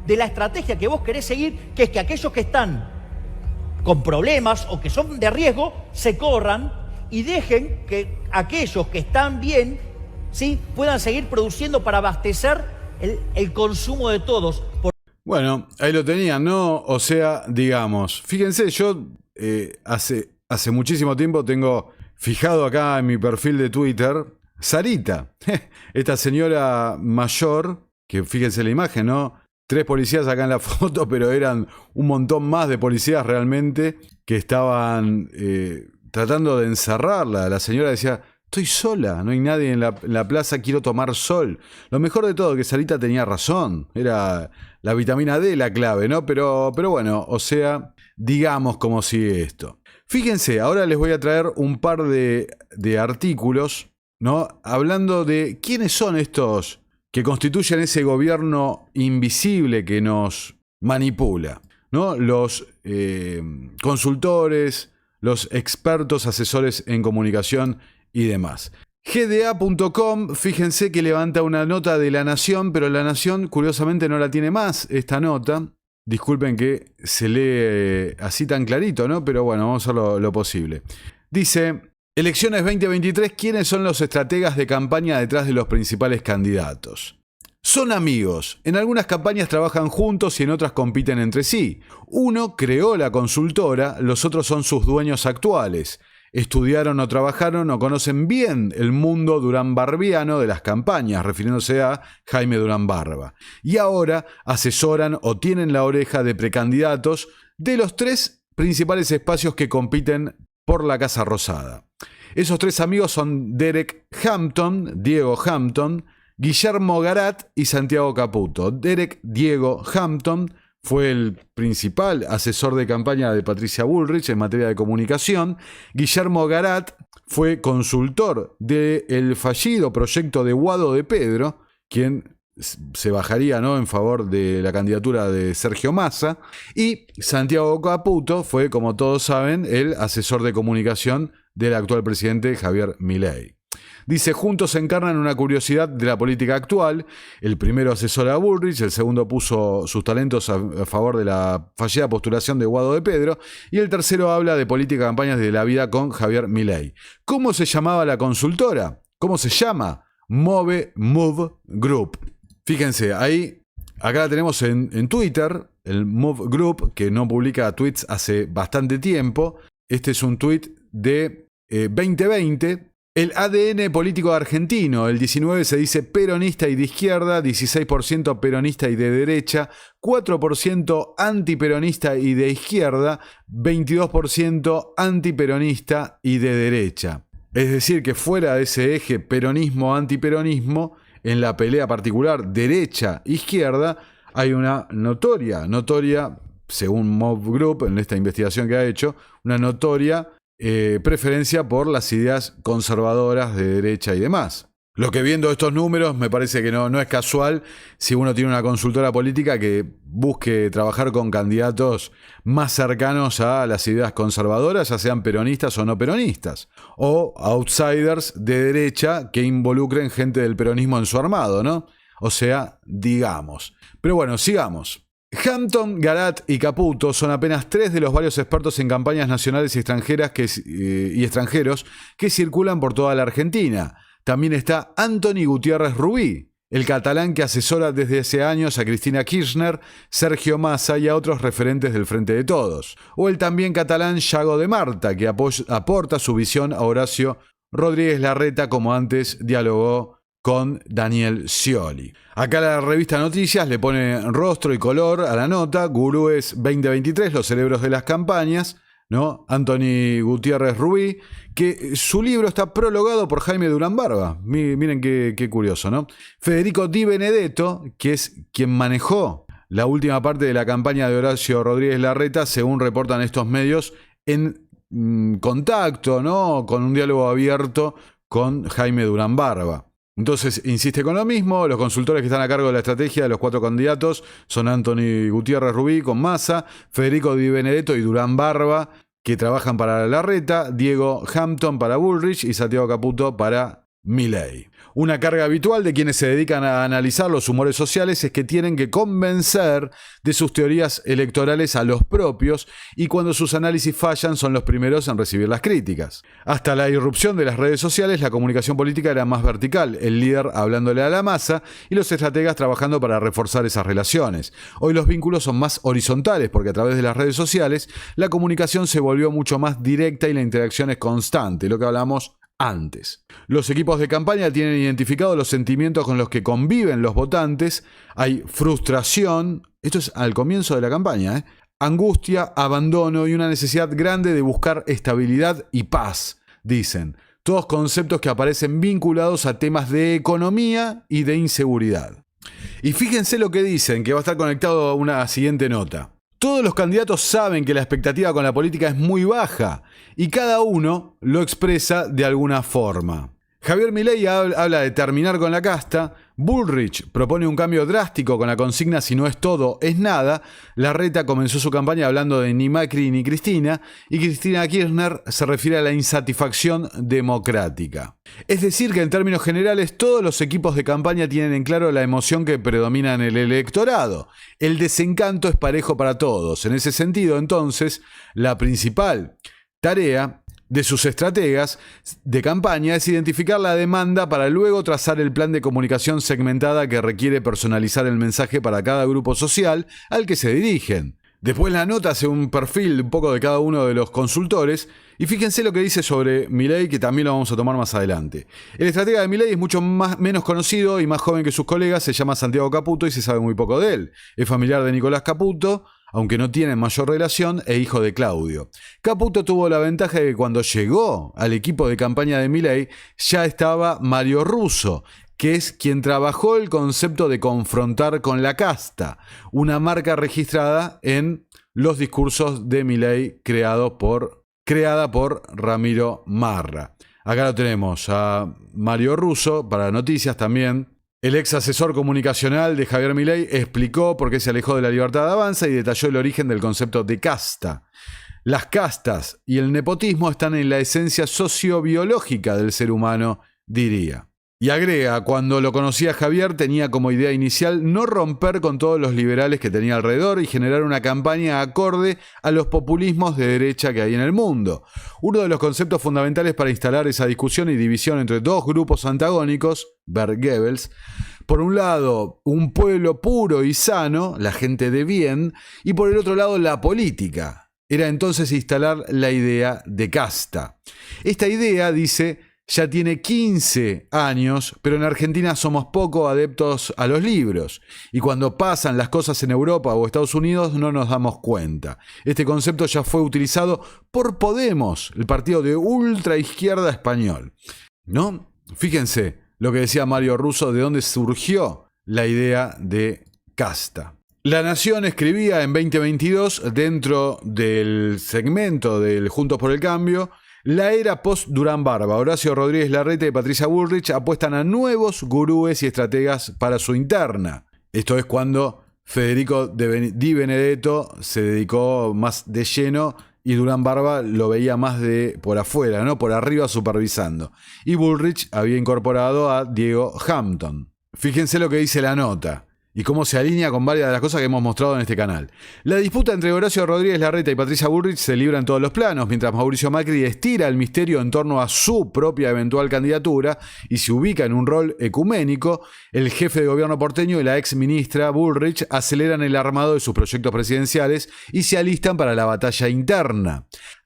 Speaker 5: de la estrategia que vos querés seguir, que es que aquellos que están con problemas o que son de riesgo se corran y dejen que aquellos que están bien, ¿sí?, puedan seguir produciendo para abastecer el consumo de todos.
Speaker 2: Bueno, ahí lo tenían, ¿no? O sea, digamos, fíjense, yo hace muchísimo tiempo tengo fijado acá en mi perfil de Twitter Sarita, esta señora mayor, que fíjense la imagen, ¿no? 3 policías acá en la foto, pero eran un montón más de policías realmente que estaban tratando de encerrarla. La señora decía: estoy sola, no hay nadie en la plaza, quiero tomar sol. Lo mejor de todo, que Sarita tenía razón, era la vitamina D la clave, ¿no? Pero bueno, o sea, digamos cómo sigue esto. Fíjense, ahora les voy a traer un par de artículos, ¿no?, hablando de quiénes son estos que constituyen ese gobierno invisible que nos manipula, ¿no? Los consultores, los expertos, asesores en comunicación y demás. GDA.com, fíjense que levanta una nota de La Nación, pero La Nación curiosamente no la tiene más, esta nota. Disculpen que se lee así tan clarito, ¿no? Pero bueno, vamos a hacer lo posible. Dice: elecciones 2023, ¿quiénes son los estrategas de campaña detrás de los principales candidatos? Son amigos. En algunas campañas trabajan juntos y en otras compiten entre sí. Uno creó la consultora, los otros son sus dueños actuales. Estudiaron o trabajaron o conocen bien el mundo duranbarbiano de las campañas, refiriéndose a Jaime Durán Barba. Y ahora asesoran o tienen la oreja de precandidatos de los 3 principales espacios que compiten por la Casa Rosada. Esos 3 amigos son Derek Hampton, Diego Hampton, Guillermo Garat y Santiago Caputo. Derek Diego Hampton fue el principal asesor de campaña de Patricia Bullrich en materia de comunicación. Guillermo Garat fue consultor del fallido proyecto de Guado de Pedro, quien se bajaría, ¿no?, en favor de la candidatura de Sergio Massa. Y Santiago Caputo fue, como todos saben, el asesor de comunicación del actual presidente Javier Milei. Dice: juntos encarnan una curiosidad de la política actual. El primero asesora a Bullrich, el segundo puso sus talentos a favor de la fallida postulación de Guado de Pedro, y el tercero habla de política de campañas de la vida con Javier Milei. ¿Cómo se llamaba la consultora? ¿Cómo se llama? Move Group. Fíjense, acá la tenemos en Twitter, el Move Group, que no publica tweets hace bastante tiempo. Este es un tweet de 2020. El ADN político argentino: el 19 se dice peronista y de izquierda, 16% peronista y de derecha, 4% antiperonista y de izquierda, 22% antiperonista y de derecha. Es decir, que fuera de ese eje peronismo-antiperonismo, en la pelea particular derecha-izquierda, hay una notoria, según Mob Group, en esta investigación que ha hecho, una notoria preferencia por las ideas conservadoras de derecha y demás. Lo que, viendo estos números, me parece que no es casual si uno tiene una consultora política que busque trabajar con candidatos más cercanos a las ideas conservadoras, ya sean peronistas o no peronistas, o outsiders de derecha que involucren gente del peronismo en su armado, ¿no? O sea, digamos. Pero bueno, sigamos. Hampton, Garat y Caputo son apenas 3 de los varios expertos en campañas nacionales y extranjeras y extranjeros que circulan por toda la Argentina. También está Antoni Gutiérrez Rubí, el catalán que asesora desde hace años a Cristina Kirchner, Sergio Massa y a otros referentes del Frente de Todos. O el también catalán Yago de Marta, que aporta su visión a Horacio Rodríguez Larreta, como antes dialogó con Daniel Scioli. Acá la revista Noticias le pone rostro y color a la nota: Gurúes 2023, los cerebros de las campañas, ¿no? Antoni Gutiérrez Rubí, que su libro está prologado por Jaime Durán Barba. Miren qué curioso, ¿no? Federico Di Benedetto, que es quien manejó la última parte de la campaña de Horacio Rodríguez Larreta, según reportan estos medios, en contacto, ¿no?, con un diálogo abierto con Jaime Durán Barba. Entonces, insiste con lo mismo: los consultores que están a cargo de la estrategia de los 4 candidatos son Antoni Gutiérrez Rubí con Massa, Federico Di Benedetto y Durán Barba, que trabajan para Larreta, Diego Hampton para Bullrich y Santiago Caputo para Milei. Una carga habitual de quienes se dedican a analizar los humores sociales es que tienen que convencer de sus teorías electorales a los propios y cuando sus análisis fallan son los primeros en recibir las críticas. Hasta la irrupción de las redes sociales, la comunicación política era más vertical, el líder hablándole a la masa y los estrategas trabajando para reforzar esas relaciones. Hoy los vínculos son más horizontales porque a través de las redes sociales la comunicación se volvió mucho más directa y la interacción es constante, lo que hablamos antes. Los equipos de campaña tienen identificados los sentimientos con los que conviven los votantes. Hay frustración, esto es al comienzo de la campaña, angustia, abandono y una necesidad grande de buscar estabilidad y paz, dicen. Todos conceptos que aparecen vinculados a temas de economía y de inseguridad. Y fíjense lo que dicen, que va a estar conectado a una siguiente nota. Todos los candidatos saben que la expectativa con la política es muy baja y cada uno lo expresa de alguna forma. Javier Milei habla de terminar con la casta, Bullrich propone un cambio drástico con la consigna si no es todo, es nada, Larreta comenzó su campaña hablando de ni Macri ni Cristina, y Cristina Kirchner se refiere a la insatisfacción democrática. Es decir que en términos generales todos los equipos de campaña tienen en claro la emoción que predomina en el electorado. El desencanto es parejo para todos. En ese sentido, entonces, la principal tarea de sus estrategas de campaña es identificar la demanda para luego trazar el plan de comunicación segmentada que requiere personalizar el mensaje para cada grupo social al que se dirigen. Después la nota hace un perfil un poco de cada uno de los consultores y fíjense lo que dice sobre Milei, que también lo vamos a tomar más adelante. El estratega de Milei es mucho menos conocido y más joven que sus colegas, se llama Santiago Caputo y se sabe muy poco de él. Es familiar de Nicolás Caputo, aunque no tienen mayor relación, e hijo de Claudio. Caputo tuvo la ventaja de que cuando llegó al equipo de campaña de Milei ya estaba Mario Russo, que es quien trabajó el concepto de confrontar con la casta, una marca registrada en los discursos de Milei creada por Ramiro Marra. Acá lo tenemos a Mario Russo para noticias también. El ex asesor comunicacional de Javier Milei explicó por qué se alejó de la Libertad Avanza y detalló el origen del concepto de casta. Las castas y el nepotismo están en la esencia sociobiológica del ser humano, diría. Y agrega, cuando lo conocía Javier tenía como idea inicial no romper con todos los liberales que tenía alrededor y generar una campaña acorde a los populismos de derecha que hay en el mundo. Uno de los conceptos fundamentales para instalar esa discusión y división entre dos grupos antagónicos, ver Goebbels, por un lado un pueblo puro y sano, la gente de bien, y por el otro lado la política. Era entonces instalar la idea de casta. Esta idea, dice, ya tiene 15 años, pero en Argentina somos poco adeptos a los libros. Y cuando pasan las cosas en Europa o Estados Unidos no nos damos cuenta. Este concepto ya fue utilizado por Podemos, el partido de ultraizquierda español. ¿No? Fíjense lo que decía Mario Russo, de dónde surgió la idea de casta. La Nación escribía en 2022, dentro del segmento del Juntos por el Cambio, la era post-Durán Barba. Horacio Rodríguez Larreta y Patricia Bullrich apuestan a nuevos gurúes y estrategas para su interna. Esto es cuando Federico Di Benedetto se dedicó más de lleno y Durán Barba lo veía más de por afuera, ¿no? Por arriba supervisando. Y Bullrich había incorporado a Diego Hampton. Fíjense lo que dice la nota y cómo se alinea con varias de las cosas que hemos mostrado en este canal. La disputa entre Horacio Rodríguez Larreta y Patricia Bullrich se libra en todos los planos, mientras Mauricio Macri estira el misterio en torno a su propia eventual candidatura y se ubica en un rol ecuménico. El jefe de gobierno porteño y la ex ministra Bullrich aceleran el armado de sus proyectos presidenciales y se alistan para la batalla interna.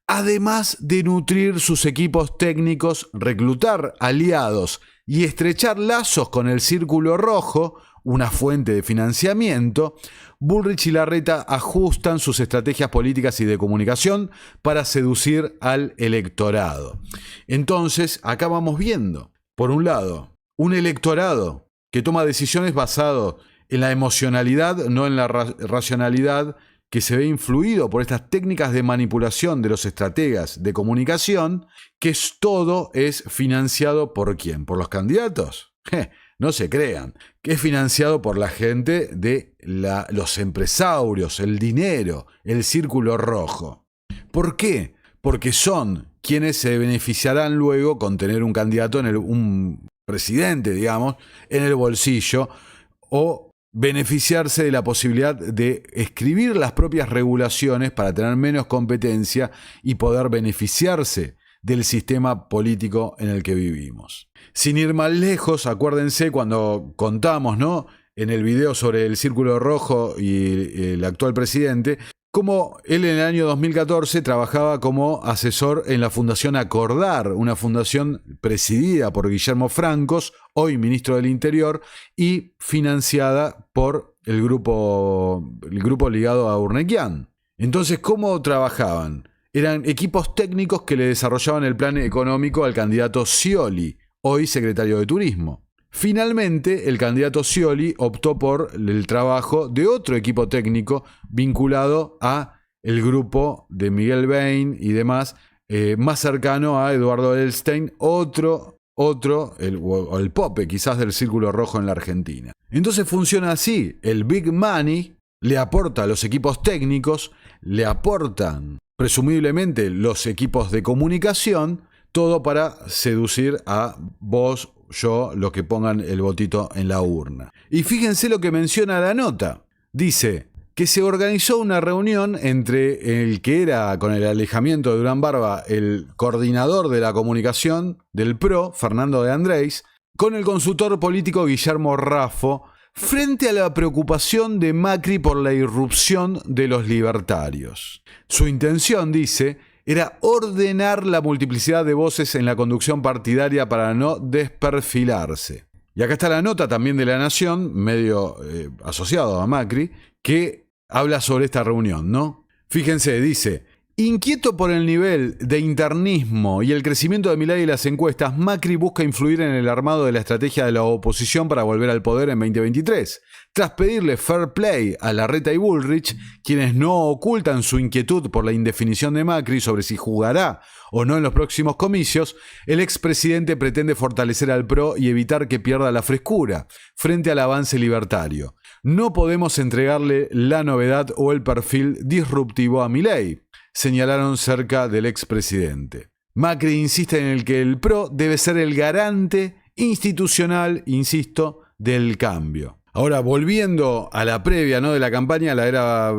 Speaker 2: Además de nutrir sus equipos técnicos, reclutar aliados y estrechar lazos con el Círculo Rojo, una fuente de financiamiento, Bullrich y Larreta ajustan sus estrategias políticas y de comunicación para seducir al electorado. Entonces, acá vamos viendo, por un lado, un electorado que toma decisiones basado en la emocionalidad, no en la racionalidad, que se ve influido por estas técnicas de manipulación de los estrategas de comunicación, que todo es financiado ¿por quién? ¿Por los candidatos? No se crean, que es financiado por la gente de los empresarios, el dinero, el Círculo Rojo. ¿Por qué? porque son quienes se beneficiarán luego con tener un candidato, un presidente, digamos, en el bolsillo, o beneficiarse de la posibilidad de escribir las propias regulaciones para tener menos competencia y poder beneficiarse del sistema político en el que vivimos. Sin ir más lejos, acuérdense cuando contamos, ¿no?, en el video sobre el Círculo Rojo y el actual presidente, cómo él en el año 2014 trabajaba como asesor en la Fundación Acordar, una fundación presidida por Guillermo Francos, hoy ministro del Interior, y financiada por el grupo ligado a Urnequian. Entonces, ¿cómo trabajaban? Eran equipos técnicos que le desarrollaban el plan económico al candidato Scioli, hoy secretario de Turismo. Finalmente, el candidato Scioli optó por el trabajo de otro equipo técnico vinculado a el grupo de Miguel Bain y demás, más cercano a Eduardo Elstein, el Pope quizás del Círculo Rojo en la Argentina. Entonces funciona así: el Big Money le aporta a los equipos técnicos, le aportan presumiblemente los equipos de comunicación, todo para seducir a vos, yo, los que pongan el votito en la urna. Y fíjense lo que menciona la nota. Dice que se organizó una reunión entre el que era, con el alejamiento de Durán Barba, el coordinador de la comunicación del PRO, Fernando de Andrés, con el consultor político Guillermo Raffo, frente a la preocupación de Macri por la irrupción de los libertarios. Su intención, dice, era ordenar la multiplicidad de voces en la conducción partidaria para no desperfilarse. Y acá está la nota también de La Nación, medio asociado a Macri, que habla sobre esta reunión, ¿no? Fíjense, dice: inquieto por el nivel de internismo y el crecimiento de Milei y las encuestas, Macri busca influir en el armado de la estrategia de la oposición para volver al poder en 2023. Tras pedirle fair play a Larreta y Bullrich, quienes no ocultan su inquietud por la indefinición de Macri sobre si jugará o no en los próximos comicios, el expresidente pretende fortalecer al PRO y evitar que pierda la frescura frente al avance libertario. No podemos entregarle la novedad o el perfil disruptivo a Milei, señalaron cerca del expresidente. Macri insiste en el que el PRO debe ser el garante institucional, insisto, del cambio. Ahora, volviendo a la previa, ¿no?, de la campaña, la era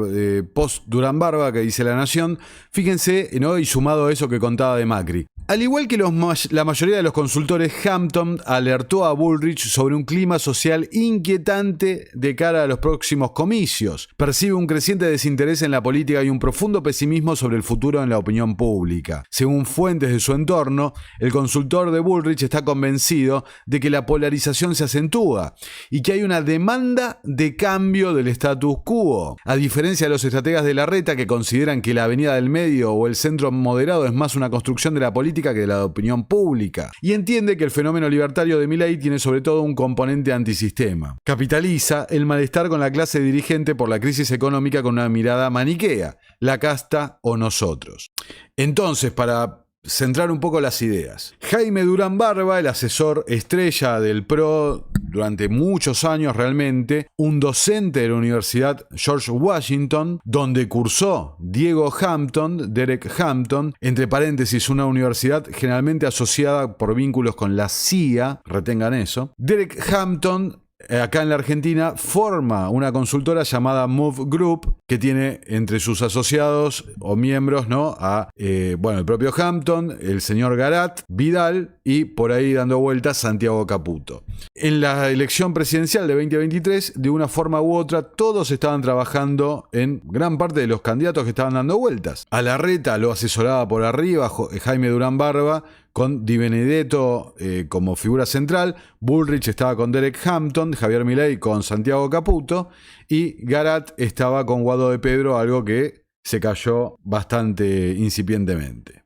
Speaker 2: post-Durán Barba, que dice La Nación, fíjense, ¿no?, y sumado a eso que contaba de Macri. Al igual que la mayoría de los consultores, Hampton alertó a Bullrich sobre un clima social inquietante de cara a los próximos comicios. Percibe un creciente desinterés en la política y un profundo pesimismo sobre el futuro en la opinión pública. Según fuentes de su entorno, el consultor de Bullrich está convencido de que la polarización se acentúa y que hay una demanda de cambio del status quo. A diferencia de los estrategas de Larreta, que consideran que la avenida del medio o el centro moderado es más una construcción de la política que de la opinión pública, y entiende que el fenómeno libertario de Milei tiene sobre todo un componente antisistema. Capitaliza el malestar con la clase dirigente por la crisis económica con una mirada maniquea: la casta o nosotros. Entonces, para centrar un poco las ideas, Jaime Durán Barba, el asesor estrella del PRO durante muchos años realmente, un docente de la Universidad George Washington, donde cursó Derek Hampton, entre paréntesis, una universidad generalmente asociada por vínculos con la CIA, retengan eso. Derek Hampton, acá en la Argentina, forma una consultora llamada Move Group, que tiene entre sus asociados o miembros, ¿no?, el propio Hampton, el señor Garat, Vidal y por ahí dando vueltas Santiago Caputo. En la elección presidencial de 2023, de una forma u otra, todos estaban trabajando en gran parte de los candidatos que estaban dando vueltas. A Larreta lo asesoraba por arriba Jaime Durán Barba, con Di Benedetto como figura central. Bullrich estaba con Derek Hampton, Javier Milei con Santiago Caputo, y Garat estaba con Guado de Pedro, algo que se cayó bastante incipientemente.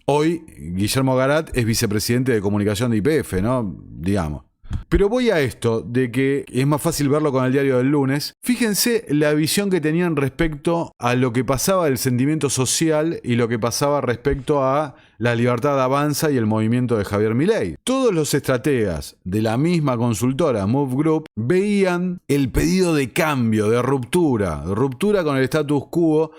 Speaker 2: Hoy Guillermo Garat es vicepresidente de comunicación de YPF, ¿no?, digamos. Pero voy a esto, de que es más fácil verlo con el diario del lunes. Fíjense la visión que tenían respecto a lo que pasaba del sentimiento social y lo que pasaba respecto a la libertad avanza y el movimiento de Javier Milei. Todos los estrategas de la misma consultora Move Group veían el pedido de cambio, de ruptura con el status quo,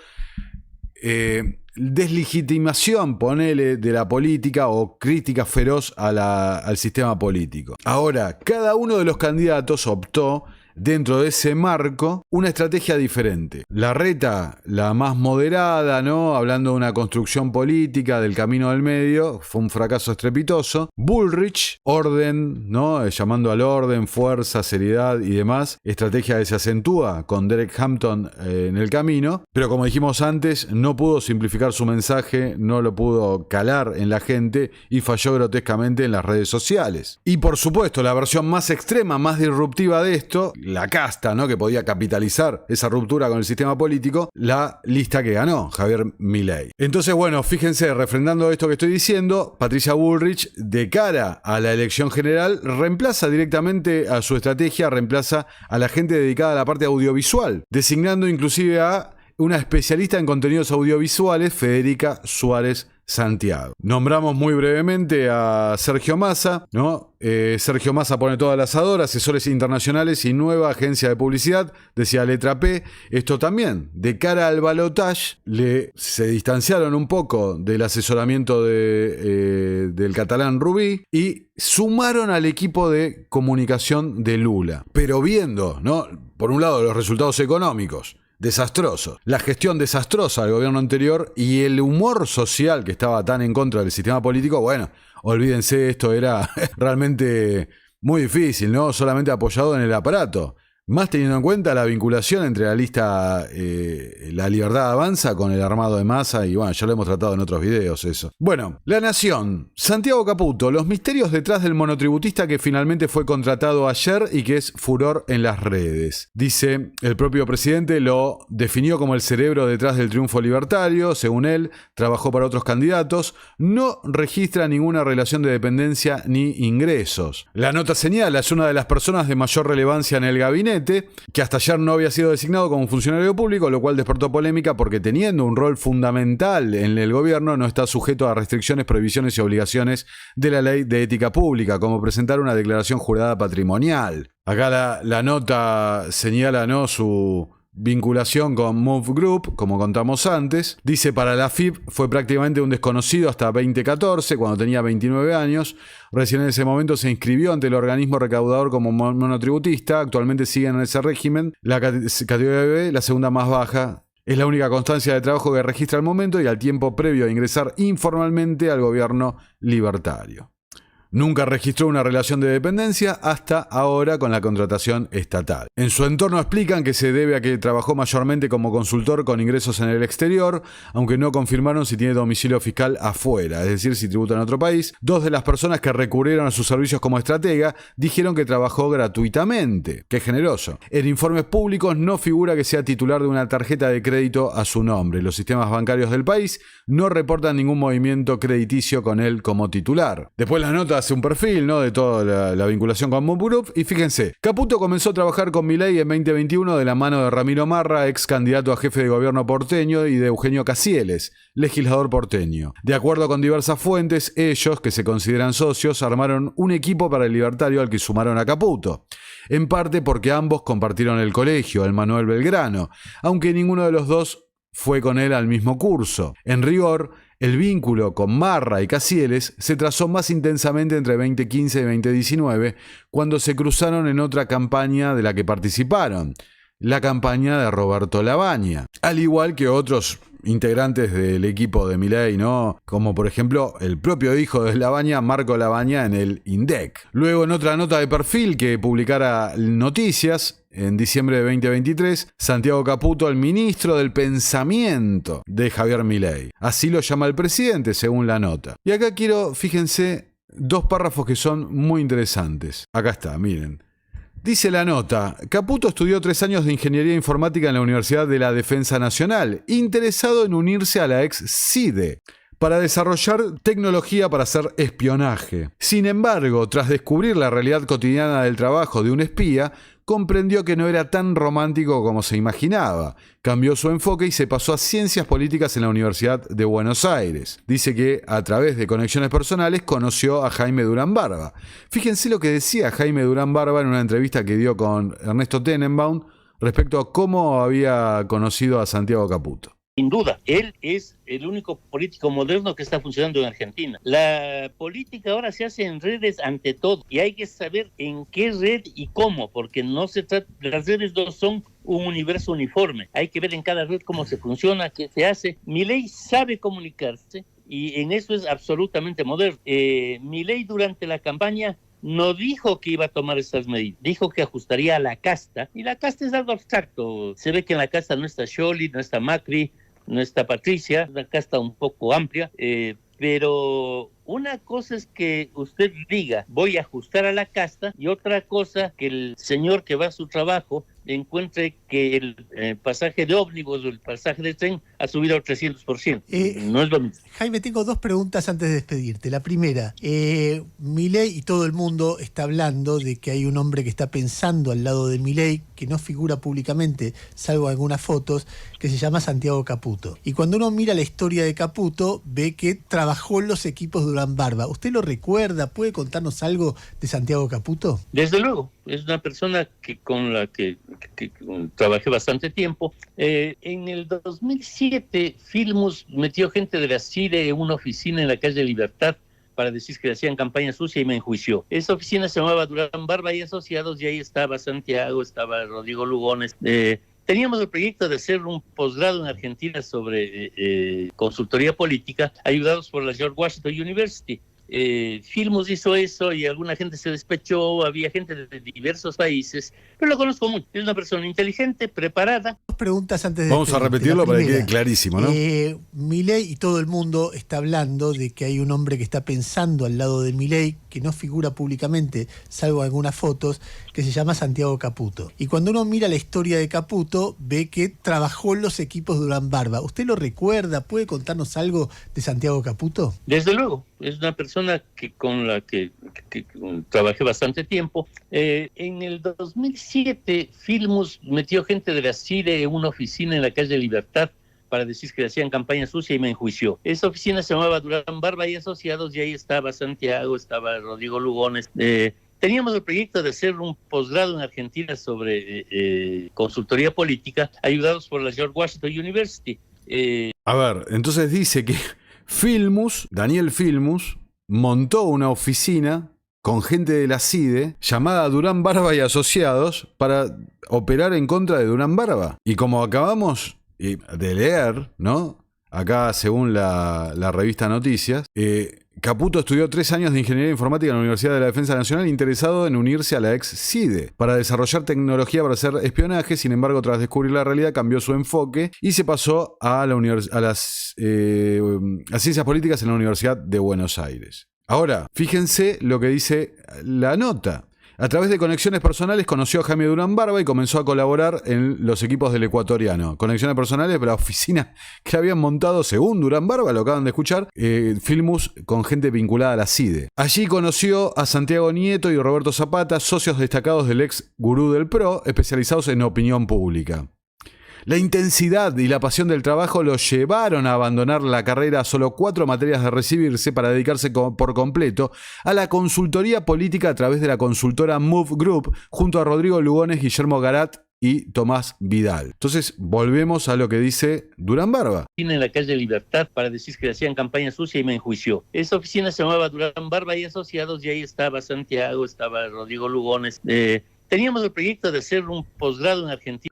Speaker 2: deslegitimación, ponele, de la política o crítica feroz al sistema político. Ahora, cada uno de los candidatos optó dentro de ese marco una estrategia diferente. Larreta, la más moderada, ¿no? Hablando de una construcción política del camino del medio, fue un fracaso estrepitoso. Bullrich, orden, ¿no? Llamando al orden, fuerza, seriedad y demás. Estrategia que se acentúa con Derek Hampton en el camino. Pero como dijimos antes, no pudo simplificar su mensaje, no lo pudo calar en la gente y falló grotescamente en las redes sociales. Y por supuesto, la versión más extrema, más disruptiva de esto, la casta, ¿no? Que podía capitalizar esa ruptura con el sistema político, la lista que ganó, Javier Milei. Entonces, bueno, fíjense, refrendando esto que estoy diciendo, Patricia Bullrich, de cara a la elección general, reemplaza directamente a su estrategia, reemplaza a la gente dedicada a la parte audiovisual, designando inclusive a una especialista en contenidos audiovisuales, Federica Suárez Santiago. Nombramos muy brevemente a Sergio Massa, ¿no? Sergio Massa pone todo al asador, asesores internacionales y nueva agencia de publicidad, decía letra P. Esto también, de cara al balotaje, se distanciaron un poco del asesoramiento del catalán Rubí y sumaron al equipo de comunicación de Lula. Pero viendo, ¿no? Por un lado, los resultados económicos, desastroso, la gestión desastrosa del gobierno anterior y el humor social que estaba tan en contra del sistema político, bueno, olvídense, esto era realmente muy difícil, ¿no? Solamente apoyado en el aparato. Más teniendo en cuenta la vinculación entre la lista La Libertad Avanza con el armado de Massa, y bueno, ya lo hemos tratado en otros videos eso. Bueno, La Nación, Santiago Caputo, los misterios detrás del monotributista que finalmente fue contratado ayer y que es furor en las redes. Dice, el propio presidente lo definió como el cerebro detrás del triunfo libertario, según él, trabajó para otros candidatos, no registra ninguna relación de dependencia ni ingresos. La nota señala, es una de las personas de mayor relevancia en el gabinete, que hasta ayer no había sido designado como funcionario público, lo cual despertó polémica porque teniendo un rol fundamental en el gobierno no está sujeto a restricciones, prohibiciones y obligaciones de la ley de ética pública, como presentar una declaración jurada patrimonial. Acá la nota señala, ¿no?, su vinculación con Move Group, como contamos antes. Dice, para la FIP fue prácticamente un desconocido hasta 2014, cuando tenía 29 años. Recién en ese momento se inscribió ante el organismo recaudador como monotributista. Actualmente sigue en ese régimen. La categoría B, la segunda más baja. Es la única constancia de trabajo que registra al momento y al tiempo previo a ingresar informalmente al gobierno libertario. Nunca registró una relación de dependencia hasta ahora con la contratación estatal. En su entorno explican que se debe a que trabajó mayormente como consultor con ingresos en el exterior, aunque no confirmaron si tiene domicilio fiscal afuera, es decir, si tributa en otro país. Dos de las personas que recurrieron a sus servicios como estratega dijeron que trabajó gratuitamente. ¡Qué generoso! En informes públicos no figura que sea titular de una tarjeta de crédito a su nombre. Los sistemas bancarios del país no reportan ningún movimiento crediticio con él como titular. Después la nota hace un perfil, ¿no?, de toda la vinculación con Move Group. Y fíjense, Caputo comenzó a trabajar con Milei en 2021 de la mano de Ramiro Marra, ex candidato a jefe de gobierno porteño, y de Eugenio Casieles, legislador porteño. De acuerdo con diversas fuentes, ellos, que se consideran socios, armaron un equipo para el libertario al que sumaron a Caputo. En parte porque ambos compartieron el colegio, el Manuel Belgrano, aunque ninguno de los dos fue con él al mismo curso. En rigor, el vínculo con Marra y Casieles se trazó más intensamente entre 2015 y 2019, cuando se cruzaron en otra campaña de la que participaron, la campaña de Roberto Lavagna, al igual que otros integrantes del equipo de Milei, ¿no?, como por ejemplo el propio hijo de Lavagna, Marco Lavagna, en el INDEC. Luego, en otra nota de perfil que publicara Noticias, en diciembre de 2023, Santiago Caputo, el ministro del pensamiento de Javier Milei. Así lo llama el presidente, según la nota. Y acá quiero, fíjense, dos párrafos que son muy interesantes. Acá está, miren. Dice la nota, Caputo estudió 3 años de Ingeniería Informática en la Universidad de la Defensa Nacional, interesado en unirse a la ex CIDE para desarrollar tecnología para hacer espionaje. Sin embargo, tras descubrir la realidad cotidiana del trabajo de un espía, comprendió que no era tan romántico como se imaginaba. Cambió su enfoque y se pasó a Ciencias Políticas en la Universidad de Buenos Aires. Dice que, a través de conexiones personales, conoció a Jaime Durán Barba. Fíjense lo que decía Jaime Durán Barba en una entrevista que dio con Ernesto Tenenbaum respecto a cómo había conocido a Santiago Caputo.
Speaker 6: Sin duda, él es el único político moderno que está funcionando en Argentina. La política ahora se hace en redes ante todo y hay que saber en qué red y cómo, porque no se trata, las redes no son un universo uniforme. Hay que ver en cada red cómo se funciona, qué se hace. Milei sabe comunicarse y en eso es absolutamente moderno. Milei durante la campaña no dijo que iba a tomar estas medidas, dijo que ajustaría a la casta, y la casta es algo abstracto. Se ve que en la casta no está Scioli, no está Macri, no está Patricia, una casta un poco amplia, pero una cosa es que usted diga, voy a ajustar a la casta, y otra cosa que el señor que va a su trabajo encuentre que el pasaje de ómnibus o el pasaje de tren ha subido al 300%. No es lo mismo.
Speaker 7: Jaime, tengo dos preguntas antes de despedirte. La primera, Milei y todo el mundo está hablando de que hay un hombre que está pensando al lado de Milei, que no figura públicamente, salvo algunas fotos, que se llama Santiago Caputo. Y cuando uno mira la historia de Caputo, ve que trabajó en los equipos Durán Barba. ¿Usted lo recuerda? ¿Puede contarnos algo de Santiago Caputo?
Speaker 6: Desde luego, es una persona con la que trabajé bastante tiempo. En el 2007, Filmus metió gente de la CIDE en una oficina en la calle Libertad para decir que hacían campaña sucia y me enjuició. Esa oficina se llamaba Durán Barba y Asociados, y ahí estaba Santiago, estaba Rodrigo Lugones. Teníamos el proyecto de hacer un posgrado en Argentina sobre consultoría política, ayudados por la George Washington University. Filmus hizo eso y alguna gente se despechó, había gente de diversos países, pero lo conozco mucho. Es una persona inteligente, preparada.
Speaker 7: Dos preguntas antes de
Speaker 2: Vamos a repetirlo para que quede clarísimo, ¿no?
Speaker 7: Milei y todo el mundo está hablando de que hay un hombre que está pensando al lado de Milei, que no figura públicamente, salvo algunas fotos, que se llama Santiago Caputo. Y cuando uno mira la historia de Caputo, ve que trabajó en los equipos Durán Barba. ¿Usted lo recuerda? ¿Puede contarnos algo de Santiago Caputo?
Speaker 6: Desde luego, es una persona con la que trabajé bastante tiempo. En el 2007, Filmus metió gente de la CIDE en una oficina en la calle Libertad para decir que hacían campaña sucia y me enjuició. Esa oficina se llamaba Durán Barba y Asociados, y ahí estaba Santiago, estaba Rodrigo Lugones. Teníamos el proyecto de hacer un posgrado en Argentina sobre consultoría política, ayudados por la George Washington University.
Speaker 2: A ver, entonces dice que Daniel Filmus, montó una oficina con gente de la CIDE llamada Durán Barba y Asociados para operar en contra de Durán Barba. Y como acabamos de leer, ¿no? Acá, según la revista Noticias, Caputo estudió 3 años de Ingeniería Informática en la Universidad de la Defensa Nacional, interesado en unirse a la ex CIDE para desarrollar tecnología para hacer espionaje. Sin embargo, tras descubrir la realidad, cambió su enfoque y se pasó a las ciencias políticas en la Universidad de Buenos Aires. Ahora, fíjense lo que dice la nota. A través de conexiones personales conoció a Jaime Durán Barba y comenzó a colaborar en los equipos del Ecuatoriano. Conexiones personales, la oficina que habían montado, según Durán Barba, lo acaban de escuchar, Filmus con gente vinculada a la CIDE. Allí conoció a Santiago Nieto y Roberto Zapata, socios destacados del ex gurú del PRO, especializados en opinión pública. La intensidad y la pasión del trabajo lo llevaron a abandonar la carrera a solo 4 materias de recibirse para dedicarse por completo a la consultoría política a través de la consultora Move Group, junto a Rodrigo Lugones, Guillermo Garat y Tomás Vidal. Entonces, volvemos a lo que dice Durán Barba.
Speaker 6: En la calle Libertad para decir que hacían campaña sucia y me enjuició. Esa oficina se llamaba Durán Barba y Asociados, y ahí estaba Santiago, estaba Rodrigo Lugones. Teníamos el proyecto de hacer un posgrado en Argentina.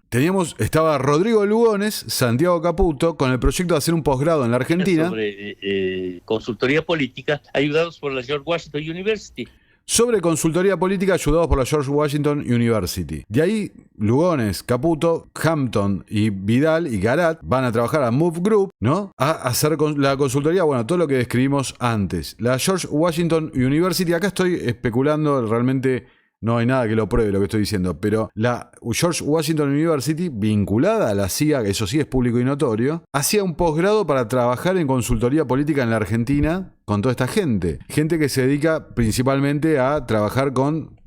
Speaker 2: Estaba Rodrigo Lugones, Santiago Caputo, con el proyecto de hacer un posgrado en la Argentina.
Speaker 6: Sobre consultoría política, ayudados por la George Washington University.
Speaker 2: Sobre consultoría política, ayudados por la George Washington University. De ahí, Lugones, Caputo, Hampton y Vidal y Garat van a trabajar a Move Group, ¿no? A hacer la consultoría, bueno, todo lo que describimos antes. La George Washington University, acá estoy especulando, realmente no hay nada que lo pruebe lo que estoy diciendo, pero la George Washington University, vinculada a la CIA, eso sí es público y notorio, hacía un posgrado para trabajar en consultoría política en la Argentina con toda esta gente. Gente que se dedica principalmente a trabajar con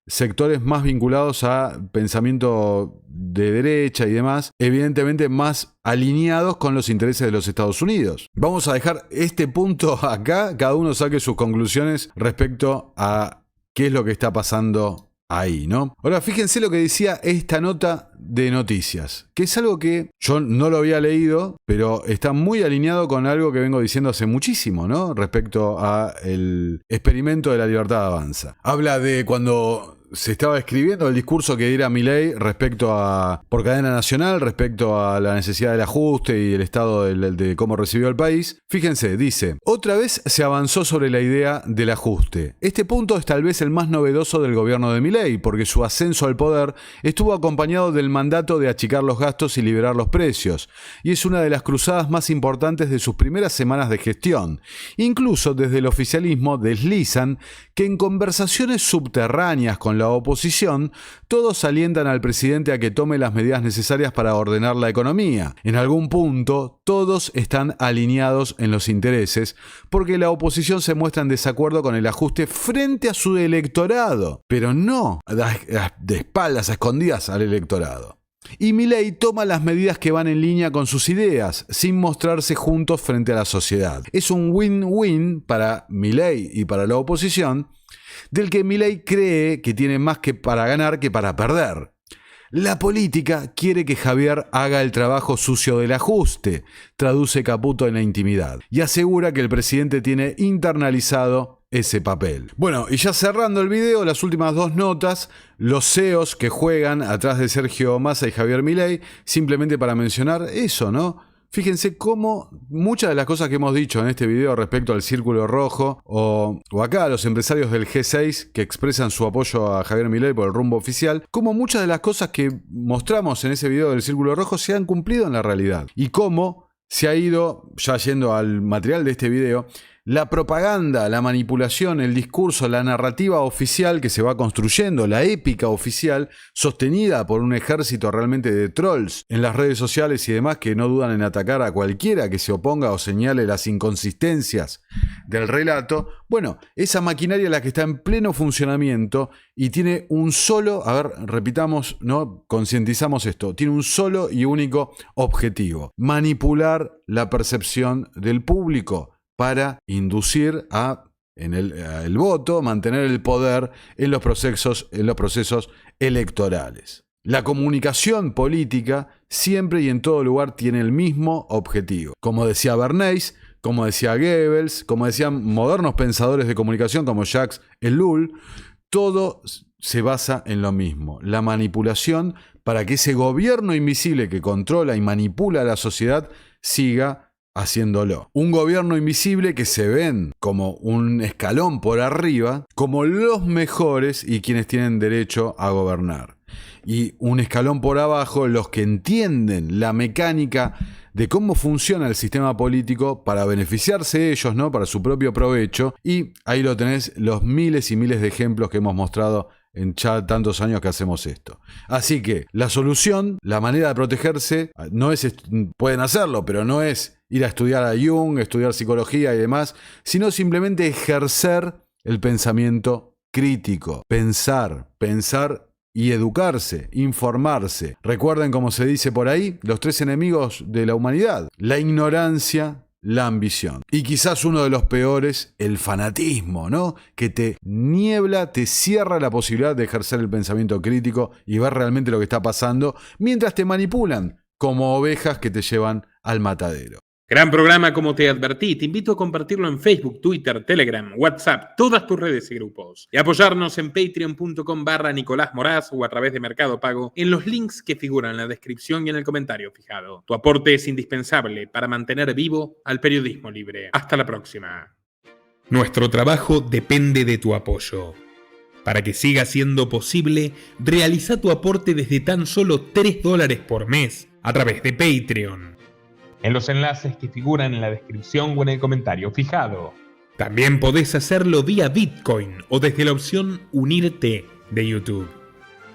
Speaker 2: sectores más vinculados a pensamiento de derecha y demás, evidentemente más alineados con los intereses de los Estados Unidos. Vamos a dejar este punto acá, cada uno saque sus conclusiones respecto a qué es lo que está pasando ahí, ¿no? Ahora, fíjense lo que decía esta nota de noticias, que es algo que yo no lo había leído, pero está muy alineado con algo que vengo diciendo hace muchísimo, ¿no? Respecto al experimento de la libertad avanza. Habla de cuando se estaba escribiendo el discurso que diera Milei respecto a, por cadena nacional, respecto a la necesidad del ajuste y el estado de cómo recibió el país. Fíjense, dice, otra vez se avanzó sobre la idea del ajuste. Este punto es tal vez el más novedoso del gobierno de Milei, porque su ascenso al poder estuvo acompañado del mandato de achicar los gastos y liberar los precios, y es una de las cruzadas más importantes de sus primeras semanas de gestión. Incluso desde el oficialismo deslizan que en conversaciones subterráneas con la oposición, todos alientan al presidente a que tome las medidas necesarias para ordenar la economía. En algún punto, todos están alineados en los intereses, porque la oposición se muestra en desacuerdo con el ajuste frente a su electorado, pero no de espaldas, a escondidas al electorado. Y Milei toma las medidas que van en línea con sus ideas, sin mostrarse juntos frente a la sociedad. Es un win-win para Milei y para la oposición, del que Milei cree que tiene más que para ganar que para perder. La política quiere que Javier haga el trabajo sucio del ajuste, traduce Caputo en la intimidad, y asegura que el presidente tiene internalizado ese papel. Bueno, y ya cerrando el video, las últimas dos notas, los CEOs que juegan atrás de Sergio Massa y Javier Milei, simplemente para mencionar eso, ¿no? Fíjense cómo muchas de las cosas que hemos dicho en este video respecto al Círculo Rojo o acá a los empresarios del G6 que expresan su apoyo a Javier Milei por el rumbo oficial, cómo muchas de las cosas que mostramos en ese video del Círculo Rojo se han cumplido en la realidad y cómo se ha ido, ya yendo al material de este video, la propaganda, la manipulación, el discurso, la narrativa oficial que se va construyendo, la épica oficial, sostenida por un ejército realmente de trolls en las redes sociales y demás que no dudan en atacar a cualquiera que se oponga o señale las inconsistencias del relato. Bueno, esa maquinaria es la que está en pleno funcionamiento y tiene un solo, a ver, repitamos, ¿no? Concientizamos esto, tiene un solo y único objetivo: manipular la percepción del público para inducir el voto, mantener el poder en los procesos electorales. La comunicación política siempre y en todo lugar tiene el mismo objetivo. Como decía Bernays, como decía Goebbels, como decían modernos pensadores de comunicación como Jacques Ellul, todo se basa en lo mismo: la manipulación para que ese gobierno invisible que controla y manipula a la sociedad siga haciéndolo. Un gobierno invisible que se ven como un escalón por arriba, como los mejores y quienes tienen derecho a gobernar. Y un escalón por abajo, los que entienden la mecánica de cómo funciona el sistema político para beneficiarse ellos, ¿no? Para su propio provecho. Y ahí lo tenés, los miles y miles de ejemplos que hemos mostrado en ya tantos años que hacemos esto. Así que la solución, la manera de protegerse, no es, pueden hacerlo, pero no es ir a estudiar a Jung, estudiar psicología y demás, sino simplemente ejercer el pensamiento crítico, pensar y educarse, informarse. Recuerden, como se dice por ahí, los 3 enemigos de la humanidad: la ignorancia, la ambición. Y quizás uno de los peores, el fanatismo, ¿no? Que te niebla, te cierra la posibilidad de ejercer el pensamiento crítico y ver realmente lo que está pasando, mientras te manipulan como ovejas que te llevan al matadero.
Speaker 1: Gran programa, como te advertí. Te invito a compartirlo en Facebook, Twitter, Telegram, WhatsApp, todas tus redes y grupos. Y apoyarnos en patreon.com/Nicolás Moraz o a través de Mercado Pago en los links que figuran en la descripción y en el comentario fijado. Tu aporte es indispensable para mantener vivo al periodismo libre. Hasta la próxima. Nuestro trabajo depende de tu apoyo. Para que siga siendo posible, realiza tu aporte desde tan solo $3 por mes a través de Patreon, en los enlaces que figuran en la descripción o en el comentario fijado. También podés hacerlo vía Bitcoin o desde la opción Unirte de YouTube.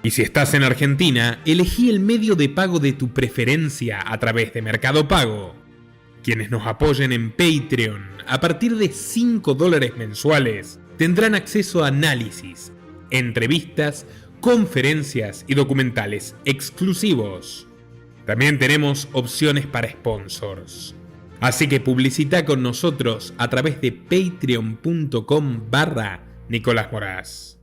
Speaker 1: Y si estás en Argentina, elegí el medio de pago de tu preferencia a través de Mercado Pago. Quienes nos apoyen en Patreon a partir de $5 mensuales tendrán acceso a análisis, entrevistas, conferencias y documentales exclusivos. También tenemos opciones para sponsors. Así que publicita con nosotros a través de patreon.com/Nicolás Moraz.